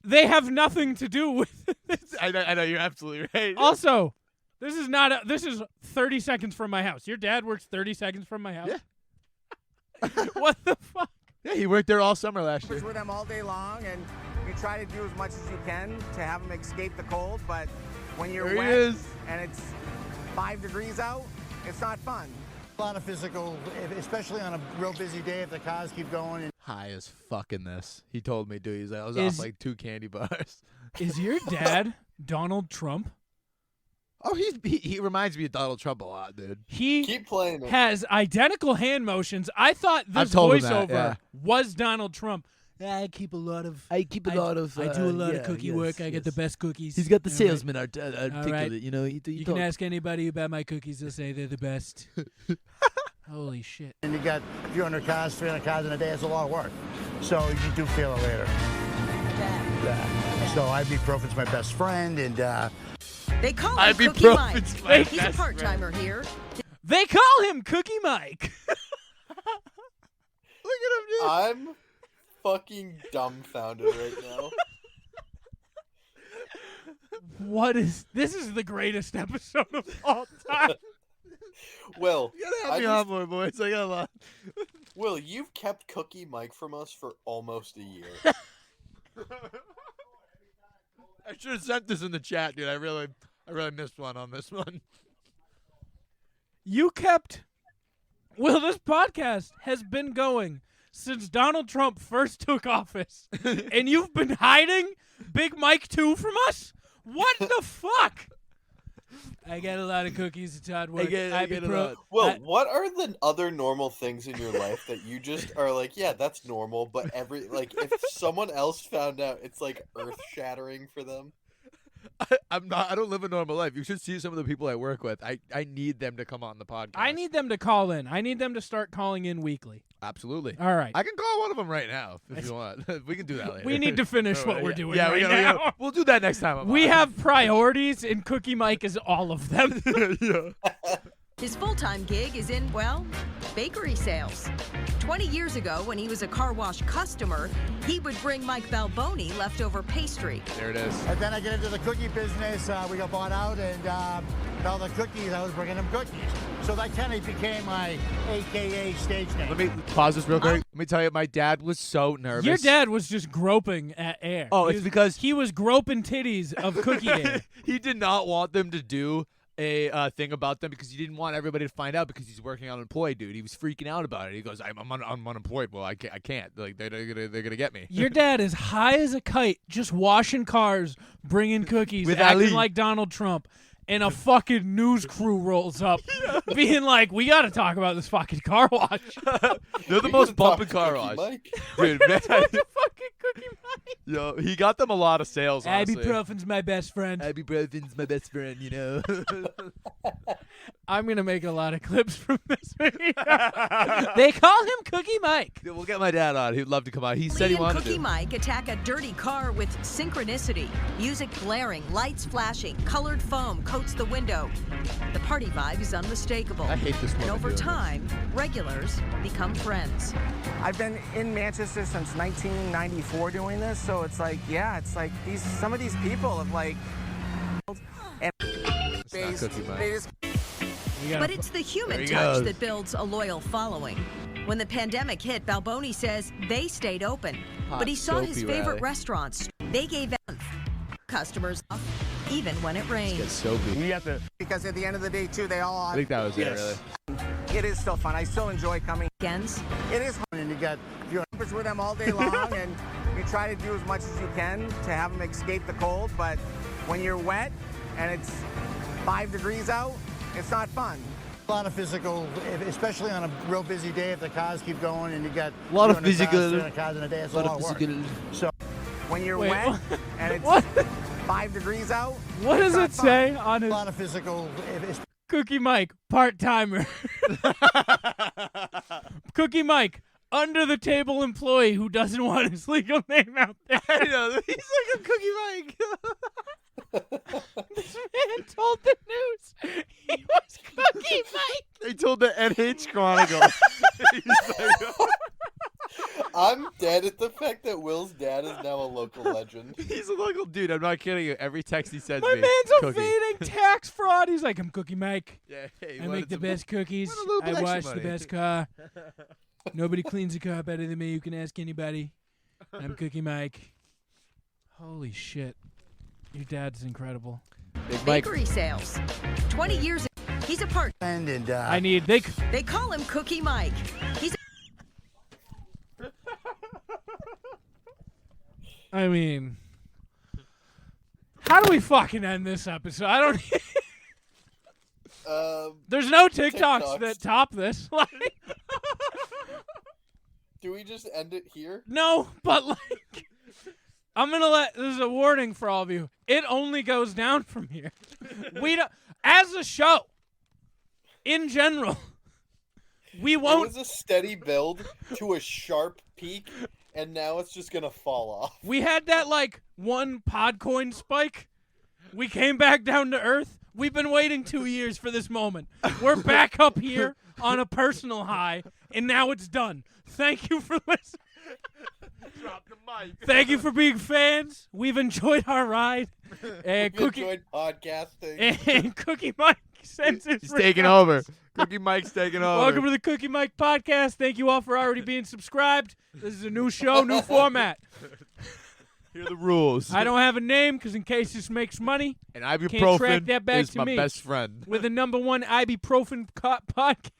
They have nothing to do with this. I know you're absolutely right. Also, this is not. This is 30 seconds from my house. Your dad works 30 seconds from my house. Yeah. What the fuck? Yeah, he worked there all summer last year. With them all day long, and you try to do as much as you can to have them escape the cold. But when you're There he wet is. and it's 5 degrees out, it's not fun. A lot of physical, especially on a real busy day if the cars keep going. High as fuck in this. He told me, dude. He's like, I was Is- off like 2 candy bars. Is your dad Donald Trump? Oh, he reminds me of Donald Trump a lot, dude. He Keep playing it. has identical hand motions. I thought I've this told him that, voiceover yeah. was Donald Trump. I keep a lot of. I do a lot of cookie work. I get the best cookies. He's got the All right. salesman articulate. You know, You can ask anybody about my cookies. They'll say they're the best. Holy shit. And you got a few hundred cars, 300 cars in a day. It's a lot of work. So you do feel it later. Yeah. So ibuprofen's my best friend, and They call him Cookie Mike. Ibuprofen's my He's a best part-timer here. They call him Cookie Mike. Look at him, dude. I'm fucking dumbfounded right now. What is this? Is the greatest episode of all time. Will, You gotta have I me just- on more, boys. I got a lot. Will, you've kept Cookie Mike from us for almost a year. I should have sent this in the chat, dude. I really missed one on this one. You kept. Well, this podcast has been going since Donald Trump first took office, and you've been hiding Big Mike 2 from us? What the fuck? I get a lot of cookies at Todd Wood. I get a lot. Well, what are the other normal things in your life that you just are like, yeah, that's normal, but if someone else found out, it's like earth-shattering for them? I don't live a normal life. You should see some of the people I work with. I need them to come on the podcast. I need them to call in. I need them to start calling in weekly. Absolutely. All right. I can call one of them right now if you want. We can do that later. We need to finish what we're doing now. We'll do that next time. We have priorities, and Cookie Mike is all of them. His full-time gig is in, well, bakery sales. 20 years ago, when he was a car wash customer, he would bring Mike Balboni leftover pastry. There it is. And then I get into the cookie business. We got bought out, and all the cookies, I was bringing them cookies. So that kind of became my AKA stage name. Let me pause this real quick. Let me tell you, my dad was so nervous. Your dad was just groping at air. Oh, it's because he was groping titties of Cookie Day. He did not want them to do a thing about them because he didn't want everybody to find out because he's working unemployed, dude. He was freaking out about it. He goes, I'm unemployed. Well, I can't. Like they're gonna get me. Your dad is high as a kite, just washing cars, bringing cookies, With acting Ali. like Donald Trump. And a fucking news crew rolls up, being like, "We got to talk about this fucking car wash." They're the most bumping car wash, dude. Man, fucking Cookie Mike. Yo, he got them a lot of sales. Honestly. Ibuprofen's my best friend. Ibuprofen's my best friend. You know. I'm gonna make a lot of clips from this video. They call him Cookie Mike. Yeah, we'll get my dad on. He'd love to come on. He said he wanted Cookie to. Mike attack a dirty car with synchronicity. Music blaring, lights flashing, colored foam coats the window. The party vibe is unmistakable. I hate this one. And over time, regulars become friends. I've been in Manchester since 1994 doing this, so it's like, yeah, it's like some of these people have like. And It's not Cookie Mike. But it's the human touch that builds a loyal following. When the pandemic hit, Balboni says they stayed open, but he saw his favorite restaurants. They gave customers off, even when it rained. It's soapy. because at the end of the day, too, they all. I think that was it, really. It is still fun. I still enjoy coming. Weekends. It is fun, and you get with them all day long, and you try to do as much as you can to have them escape the cold. But when you're wet and it's 5 degrees out, it's not fun. A lot of physical, especially on a real busy day if the cars keep going and you got a lot of 200 physical. 300 cars in a day, it's a lot of physical. So when you're Wait, wet what? and it's What? 5 degrees out, What does it say on a his lot of physical. Cookie Mike, part-timer? Cookie Mike, under-the-table employee who doesn't want his legal name out there. I know. He's like a Cookie Mike. This man told the news he was Cookie Mike. They told the NH Chronicle. He's like, I'm dead at the fact that Will's dad is now a local legend. he's a local dude. I'm not kidding you. Every text he sends My me, man's Cookie. evading tax fraud. He's like, I'm Cookie Mike. Yeah, hey, I make the best cookies. want a little I extra wash the money. best car. Nobody cleans a car better than me. You can ask anybody. I'm Cookie Mike. Holy shit. Your dad's incredible. Big Mike. Bakery sales. 20 years ago, he's a part. And They call him Cookie Mike. He's I mean, how do we fucking end this episode? I don't. There's no TikToks that top this. Like, do we just end it here? no, but like, I'm gonna this is a warning for all of you. It only goes down from here. We don't, as a show, in general, we won't. It was a steady build to a sharp peak, and now it's just gonna fall off. We had that like one Podcoin spike. We came back down to earth. We've been waiting 2 years for this moment. We're back up here on a personal high, and now it's done. Thank you for listening. Drop the mic. Thank you for being fans. We've enjoyed our ride. And We enjoyed podcasting. And Cookie Mike sends his He's taking over. Cookie Mike's taking over. Welcome to the Cookie Mike podcast. Thank you all for already being subscribed. This is a new show, new format. Here are the rules. I don't have a name because in case this makes money, and can't track ibuprofen that back is to my me. best friend. With the #1 ibuprofen podcast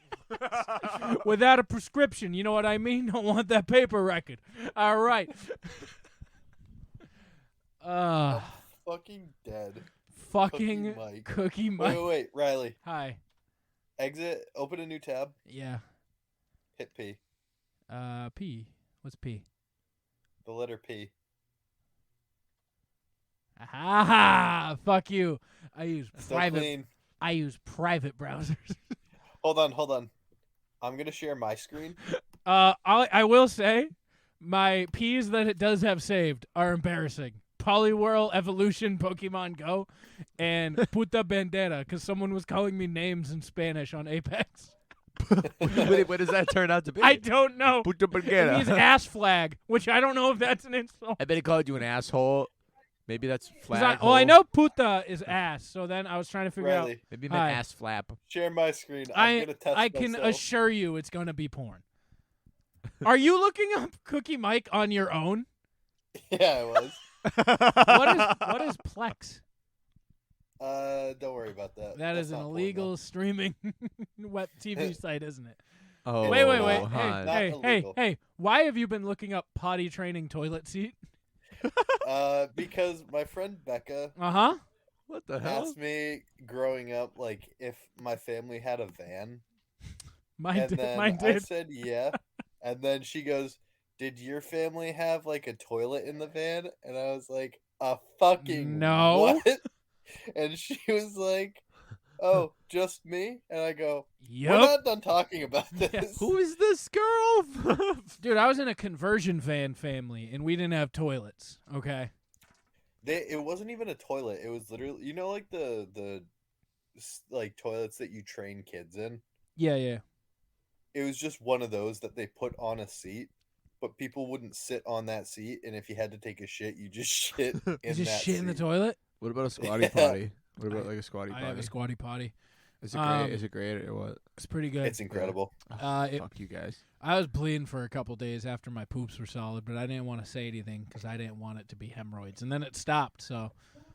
without a prescription. You know what I mean? Don't want that paper record. All right. Fucking dead. Fucking Mike. Cookie Mike. Wait, Riley. Hi. Exit. Open a new tab. Yeah. Hit P. P. What's P? The letter P. Ah, fuck you. I use Still private. clean. I use private browsers. Hold on. I'm gonna share my screen. I will say, my P's that it does have saved are embarrassing. Poliwhirl, Evolution, Pokemon Go, and Puta Bandera, because someone was calling me names in Spanish on Apex. What does that turn out to be? I don't know. Puta It Bandera. means ass flag, which I don't know if that's an insult. I bet he called you an asshole. Maybe that's 'Cause flag. I know puta is ass, so then I was trying to figure out. Riley. Maybe he meant Hi. ass flap. Share my screen. I'm gonna test I can myself. assure you it's going to be porn. Are you looking up Cookie Mike on your own? Yeah, I was. What is Plex? Don't worry about that. That That's is an not porn, illegal streaming web TV site, isn't it? Oh, wait. Not illegal. Hey. Why have you been looking up potty training toilet seat? Because my friend Becca Uh-huh. What the hell? asked me growing up, like, if my family had a van. Mine And did. then Mine I did. said, yeah. And then she goes, did your family have, like, a toilet in the van? And I was like, a fucking No. what? And she was like, oh, just me? And I go, Yup. we're not done talking about this. Who is this girl? Dude, I was in a conversion van family, and we didn't have toilets, okay? It wasn't even a toilet. It was literally, you know, like the like toilets that you train kids in? Yeah. It was just one of those that they put on a seat, but people wouldn't sit on that seat, and if you had to take a shit, you just shit in You just that shit in the seat. toilet? What about a squatty Yeah. potty? What about like a squatty I potty? have a squatty potty. Is it great? Is it great or what? It's pretty good. It's incredible. Fuck you guys. I was bleeding for a couple days after my poops were solid, but I didn't want to say anything because I didn't want it to be hemorrhoids. And then it stopped, so.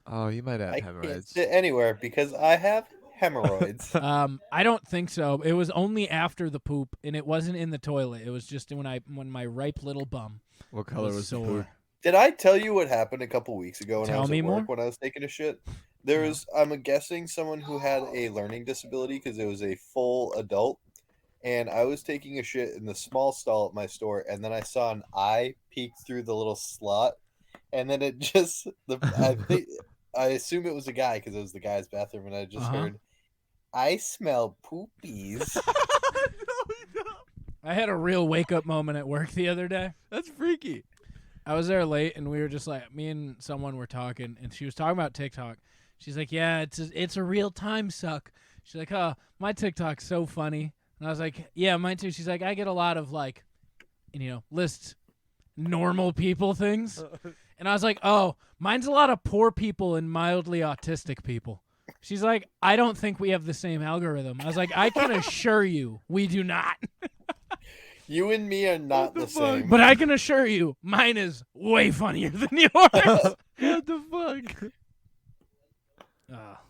Oh, you might have I can't hemorrhoids. sit anywhere because I have hemorrhoids. I don't think so. It was only after the poop, and it wasn't in the toilet. It was just when my ripe little bum. What color was the sore. poop? Did I tell you what happened a couple weeks ago when I Tell was me at work more. when I was taking a shit? There was, I'm guessing, someone who had a learning disability because it was a full adult, and I was taking a shit in the small stall at my store, and then I saw an eye peek through the little slot, and then it just, I assume it was a guy because it was the guy's bathroom, and I just heard, I smell poopies. I had a real wake up moment at work the other day. That's freaky. I was there late, and we were just like, me and someone were talking, and she was talking about TikTok. She's like, yeah, it's a real time suck. She's like, oh, my TikTok's so funny. And I was like, yeah, mine too. She's like, I get a lot of like, lists normal people things. And I was like, oh, mine's a lot of poor people and mildly autistic people. She's like, I don't think we have the same algorithm. I was like, I can assure you we do not. You and me are not the same. But I can assure you mine is way funnier than yours. What the fuck?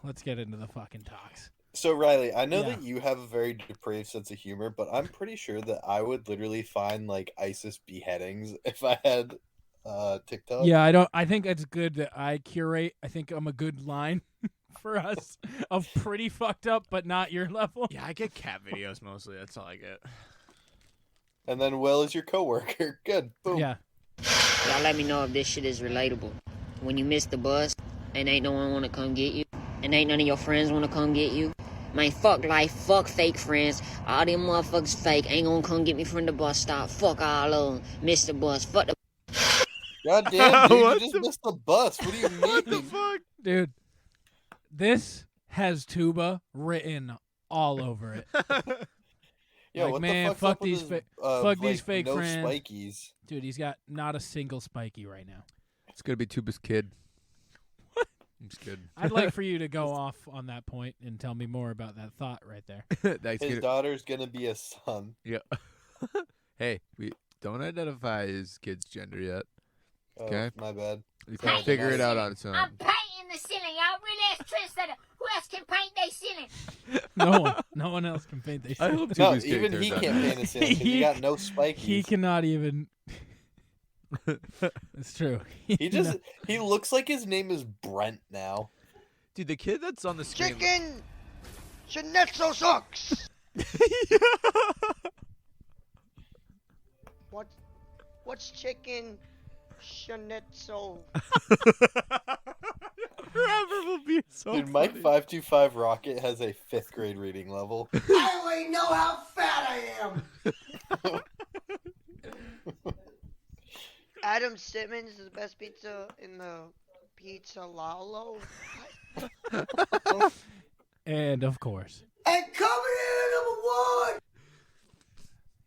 Let's get into the fucking talks. So, Riley, I know Yeah. that you have a very depraved sense of humor, but I'm pretty sure that I would literally find, like, ISIS beheadings if I had TikTok. Yeah, I think it's good that I curate. I think I'm a good line for us of pretty fucked up, but not your level. Yeah, I get cat videos mostly. That's all I get. And then Will is your coworker. Good. Boom. Yeah. Y'all let me know if this shit is relatable. When you miss the bus and ain't no one want to come get you, and ain't none of your friends want to come get you, man, fuck life, fuck fake friends. All them motherfuckers fake, ain't gonna come get me from the bus stop. Fuck all of them. Miss the bus. Fuck the... God damn, dude, you just missed the bus. What do you mean? What the fuck? Dude, this has tuba written all over it. Yeah, like, what man, the fuck's fuck up with these, his, fuck these like, fake no friends. spikies? Dude, he's got not a single spiky right now. It's gonna be Tuba's kid. What? I'm just kidding. I'd like for you to go off on that point and tell me more about that thought right there. His daughter's gonna be a son. Yeah. Hey, we don't identify his kid's gender yet. Oh, Okay. my bad. You can figure it out on its own. I'm painting the ceiling. Y'all really ask Trendsetter who else can paint their ceiling? No one else can paint their I ceiling. hope No, Tubu's even character he does. can't paint a ceiling 'cause he got no spikies. He cannot even. It's true. He looks like his name is Brent now. Dude, the kid that's on the screen. Chicken schnitzel sucks. What's chicken schnitzel? Forever will be so Dude, Mike 525 Rocket has a 5th grade reading level. I only know how fat I am. Adam Simmons is the best pizza in the Pizza Lalo. And of course, And coming in at number 1.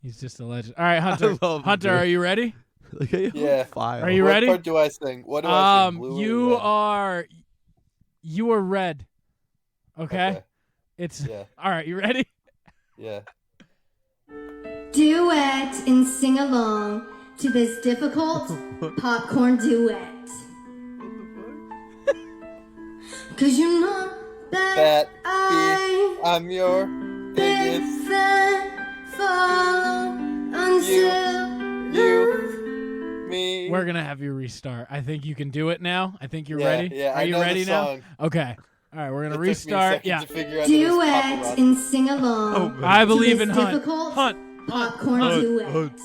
he's just a legend. All right, Hunter. love him, Hunter, dude. are you ready? Look at you. Yeah. File. Are you What ready? part do I sing? What do I sing? Blue or You red? are red. Okay? It's Yeah. all right. You ready? Yeah. Duet and sing along to this difficult popcorn duet. Cause you know that I'm your big biggest fan, follow until you, me. We're gonna have you restart. I think you can do it now. I think you're Yeah, ready. yeah, Are I you know the ready now? song. Okay. All right, we're gonna It took me a restart. second Yeah. to figure out that it was duet paparazzi. and sing along. I believe to in this Hunt. difficult Hunt. popcorn Hunt. duet. Hunt.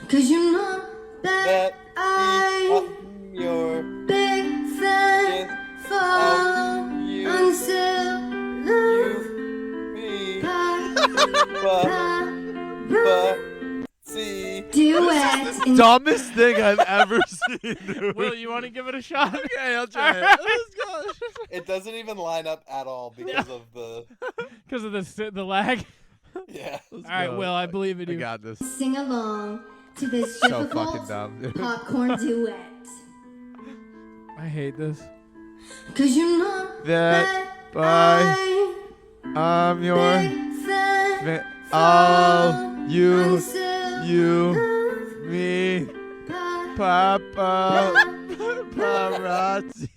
Cause you know that I'm your big fan, follow until duet and Dumbest thing I've ever seen. Dude. Will, you want to give it a shot? Okay, I'll try it. All right. Let's go. It doesn't even line up at all because of the. Because of the lag. Yeah. All right, go. Will, I believe in I you. got this. sing along to this So difficult fucking dumb, dude. popcorn duet. I hate this. Cause you know That by I'm your fan, all you until me Papa paparazzi.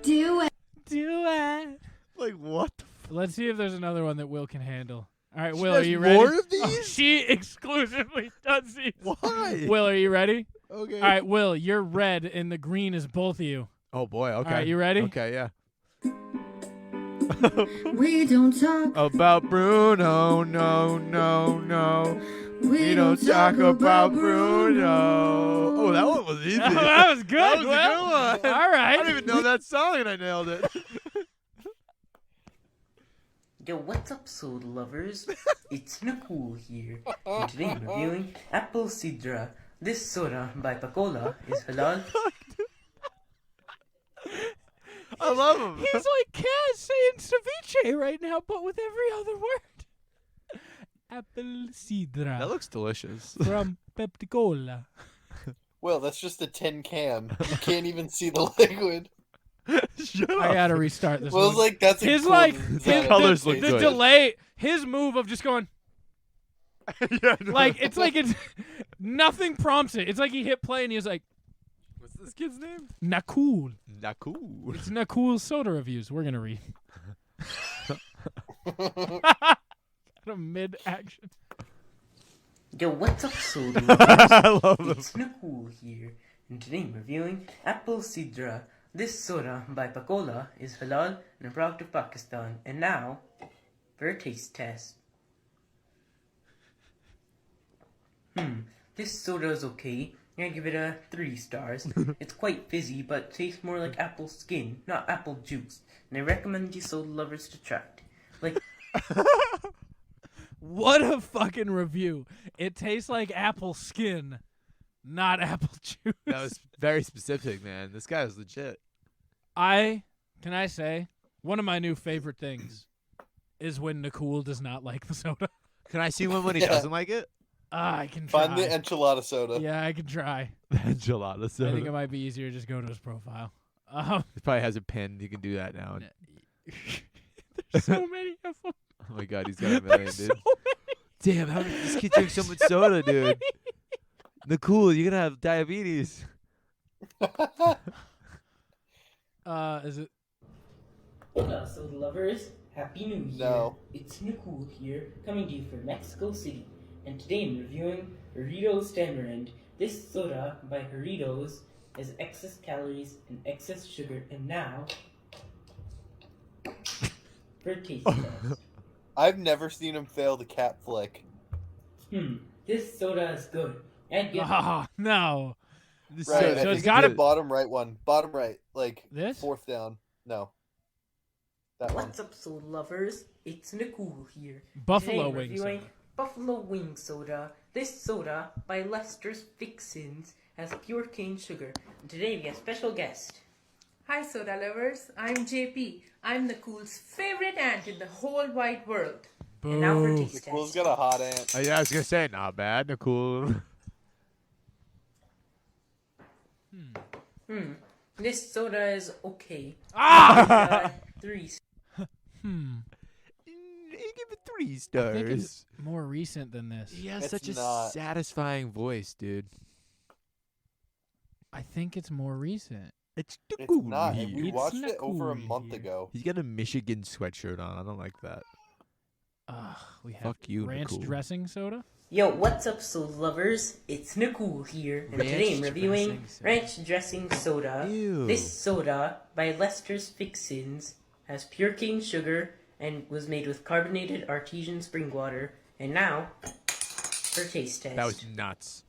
Duet. Like what? Let's see if there's another one that Will can handle. All right, She Will, does are you ready? more of Oh, these? she exclusively does these. Why? Will, are you ready? Okay. All right, Will, you're red and the green is both of you. Oh boy. Okay. All right, you ready? Okay. Yeah. we don't talk About Bruno, no. We don't talk about Bruno. Oh, that one was easy. That was good. That was Will. a good one. All right. I don't even know that song and I nailed it. Yo, what's up, soda lovers? It's Nicole here, and today I'm reviewing Apple Sidra. This soda by Pacola is halal. I love him. He's like Kaz saying ceviche right now, but with every other word. Apple Sidra. That looks delicious. From Pepsi-Cola. Well, that's just a tin can. You can't even see the liquid. Shut up. I gotta restart this Will's one. like, that's his a like cool his, colors the, look the good. delay, his move of just going Yeah, no. like it's nothing prompts it. It's like he hit play and he was like, What's this kid's name? Nakul. Nakul. It's Nakul's soda reviews. We're gonna read. Got a mid action. Yo, what's up, soda lovers? I love him. It's Nicole here, and today I'm reviewing Apple Sidra. This soda by Pacola is halal and a product of Pakistan. And now, for a taste test. This soda is okay. I'm gonna give it a 3 stars. It's quite fizzy, but tastes more like apple skin, not apple juice. And I recommend you soda lovers to try it. Like, What a fucking review. It tastes like apple skin, not apple juice. That was very specific, man. This guy was legit. Can I say, one of my new favorite things is when Nicole does not like the soda. Can I see one when he Yeah. doesn't like it? I can try. Find the enchilada soda. Yeah, I can try. Enchilada I soda. think it might be easier to just go to his profile. He probably has a pen. You can do that now. There's so many of them. Oh my god, he's got a million, There's dude. so many. Damn, how did this kid drink so much soda, dude? Nicole, you're gonna have diabetes. Is it? Hola, soda lovers. Happy New Year. No. It's Nicole here, coming to you from Mexico City. And today I'm reviewing Doritos Tamarind. This soda by Doritos has excess calories and excess sugar. And now, for a taste test. I've never seen him fail the cat flick. This soda is good. I'd give Oh, no. Right, So I it's think got the it. bottom right one. Bottom right, like This? fourth down. No, that one. What's up, soda lovers? It's Nicole here. Buffalo Today I'm wing reviewing soda. Buffalo wing soda. This soda by Lester's Fixins has pure cane sugar. And today we have special guest. Hi, soda lovers. I'm JP. I'm Nicole's favorite aunt in the whole wide world. And now for Boo. taste Nicole's test. got a hot aunt. Yeah, I was gonna say not bad, Nicole. This soda is okay. Ah! 3. You give it 3 I think stars. it's more recent than this. He has It's such a not. satisfying voice, dude. I think it's more recent. It's It's not. here. We It's watched it over a Nicole month here. ago. He's got a Michigan sweatshirt on. I don't like that. We have Fuck you, ranch Nicole. dressing soda. Yo, what's up, soda lovers? It's Nicole here, and today I'm Ranch reviewing dressing soda. ranch dressing soda. Ew. This soda by Lester's Fixins has pure cane sugar and was made with carbonated artesian spring water. And now, for taste test. That was nuts.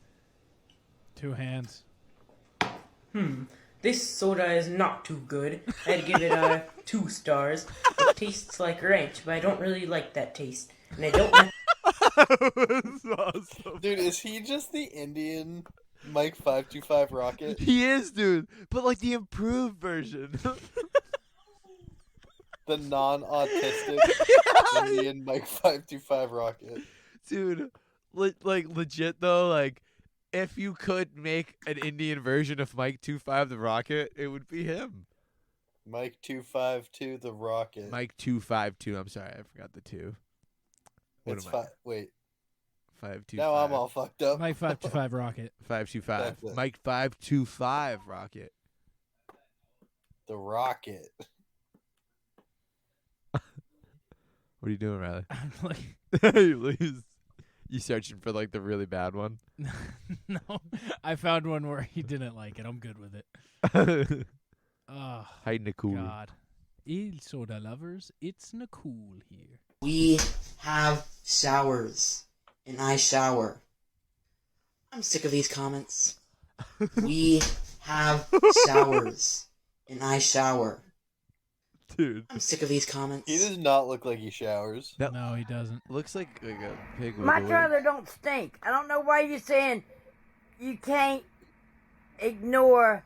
2 hands. This soda is not too good. I'd give it 2 stars. It tastes like ranch, but I don't really like that taste. And I don't know. That was awesome. Dude, is he just the Indian Mike 525 Rocket? He is, dude. But like the improved version. The non-autistic Indian Mike 525 Rocket. Dude, like legit though, like if you could make an Indian version of Mike 25 the Rocket, it would be him. Mike 252 the Rocket. Mike 252. I'm sorry, I forgot the 2. What It's am I? wait. 525. Now I'm all fucked up. Mike 525 Rocket. 525. That's it. Mike 525 Rocket. The Rocket. What are you doing, Riley? I'm like, You searching for like the really bad one? no, I found one where he didn't like it. I'm good with it. Oh, Hi, Nicole. God. Soda lovers, it's Nicole here. We have showers, and I shower. I'm sick of these comments. We have showers, and I shower. Dude. I'm sick of these comments. He does not look like he showers. No, he doesn't. Looks like a pig with My a wig. trailer don't stink. I don't know why you're saying you can't ignore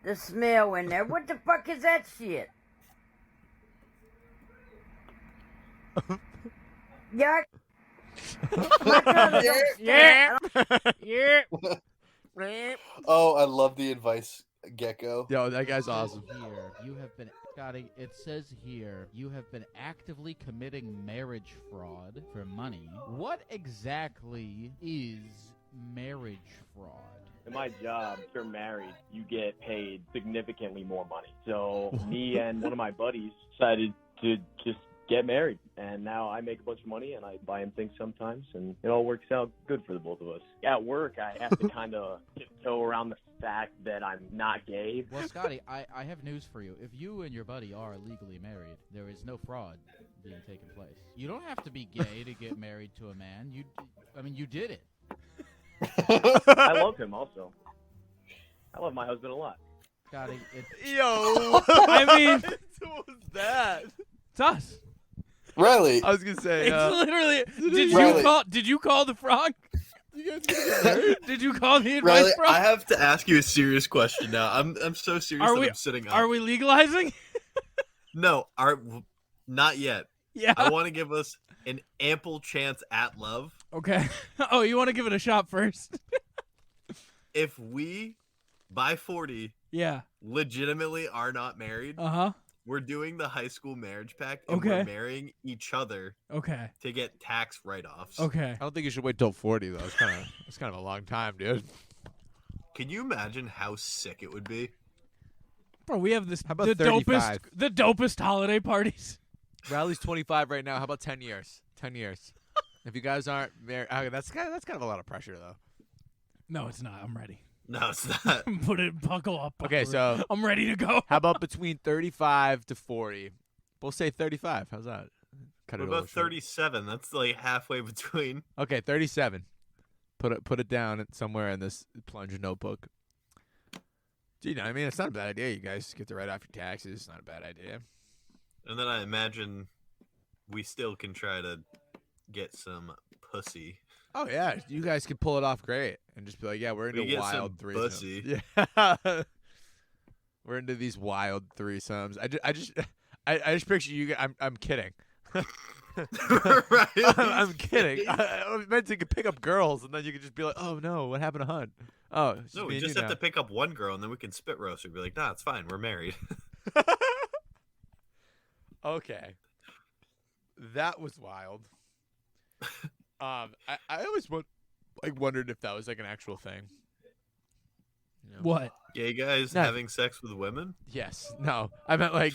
the smell in there. What the fuck is that shit? Yeah. My trailer don't stink. Yeah. Yeah. Oh, I love the advice gecko. Yo, that guy's awesome. Here, you have been, Scotty, it says here, you have been actively committing marriage fraud for money. What exactly is marriage fraud? In my job, if you're married, you get paid significantly more money. So me and one of my buddies decided to just get married. And now I make a bunch of money and I buy him things sometimes. And it all works out good for the both of us. At work, I have to kind of tiptoe around the fact that I'm not gay. Well, Scotty, I have news for you. If you and your buddy are legally married, there is no fraud being taken place. You don't have to be gay to get married to a man. You did it. I love him also. I love my husband a lot. Scotty, Yo, I mean, what was that? It's us. Riley. I was gonna say. It's literally. Riley. Did you call the frog? Did you call the advice Riley, frog? I have to ask you a serious question now. I'm so serious that I'm sitting up. Are we legalizing? No, not yet. Yeah. I want to give us an ample chance at love. Okay. Oh, you want to give it a shot first? If we, by 40, Yeah. legitimately are not married, Uh huh. We're doing the high school marriage pact, and Okay. we're marrying each other. Okay. To get tax write-offs. Okay. I don't think you should wait till 40 though. It's kind of a long time, dude. Can you imagine how sick it would be? Bro, we have this How about the 35? dopest holiday parties. Riley's 25 right now. How about 10 years? 10 years. If you guys aren't married, that's kind of a lot of pressure though. No, it's not. I'm ready. No, it's not. Buckle up. Okay, so I'm ready to go. How about between 35 to 40? We'll say 35. How's that? Cut What it a little about 37? That's like halfway between. Okay, 37. Put it down somewhere in this plunge notebook. Do you know what I mean? It's not a bad idea. You guys get to write off your taxes. It's not a bad idea. And then I imagine we still can try to get some pussy. Oh yeah, you guys can pull it off great and just be like, yeah, we're We into get wild some threesomes. pussy. Yeah, we're into these wild threesomes. I just picture you. I'm kidding. Right? I'm kidding. I meant to pick up girls, and then you could just be like, "Oh no, what happened to Hunt?" Oh, it's just No, me we and just you have now. to pick up one girl, and then we can spit roast her. Be like, nah, it's fine. We're married. Okay, that was wild. I always wondered if that was like an actual thing. You know? What? Gay guys No. having sex with women? Yes. No. I meant like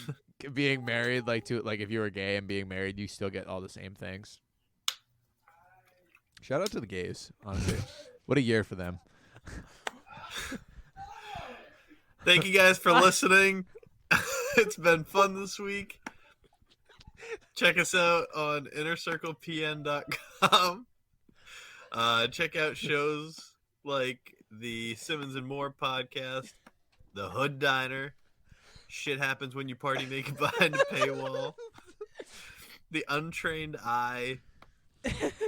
being married, like if you were gay and being married, you still get all the same things. Shout out to the gays, honestly. What a year for them. Thank you guys for listening. It's been fun this week. Check us out on innercirclepn.com. Check out shows like the Simmons and More podcast, the Hood Diner, Shit Happens When You Party Naked Behind a Paywall, the Untrained Eye,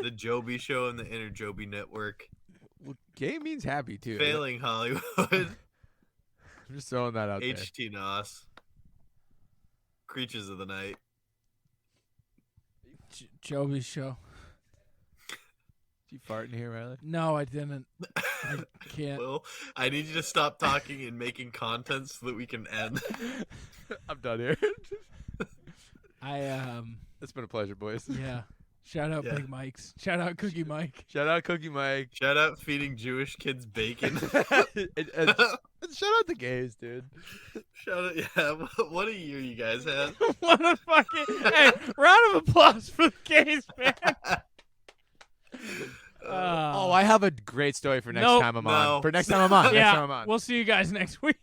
the Joby Show and the Inner Joby Network. Well, gay means happy too. Failing Hollywood. I'm just throwing that out there. HT Nos. Creatures of the Night. Joby's show. Did you fart in here, Riley? No, I didn't. I can't. Well, I need you to stop talking and making content so that we can end. I'm done here. It's been a pleasure, boys. Yeah. Shout out Yeah. Big Mike's. Shout out Cookie Mike. Shout out Cookie Mike. Shout out feeding Jewish kids bacon. Shout out the gays, dude. Shout out, yeah. What a year you guys had. What a fucking hey! Round of applause for the gays, man. I have a great story for next Nope. time I'm on. No. For next time I'm on. Yeah, Next time I'm on. we'll see you guys next week.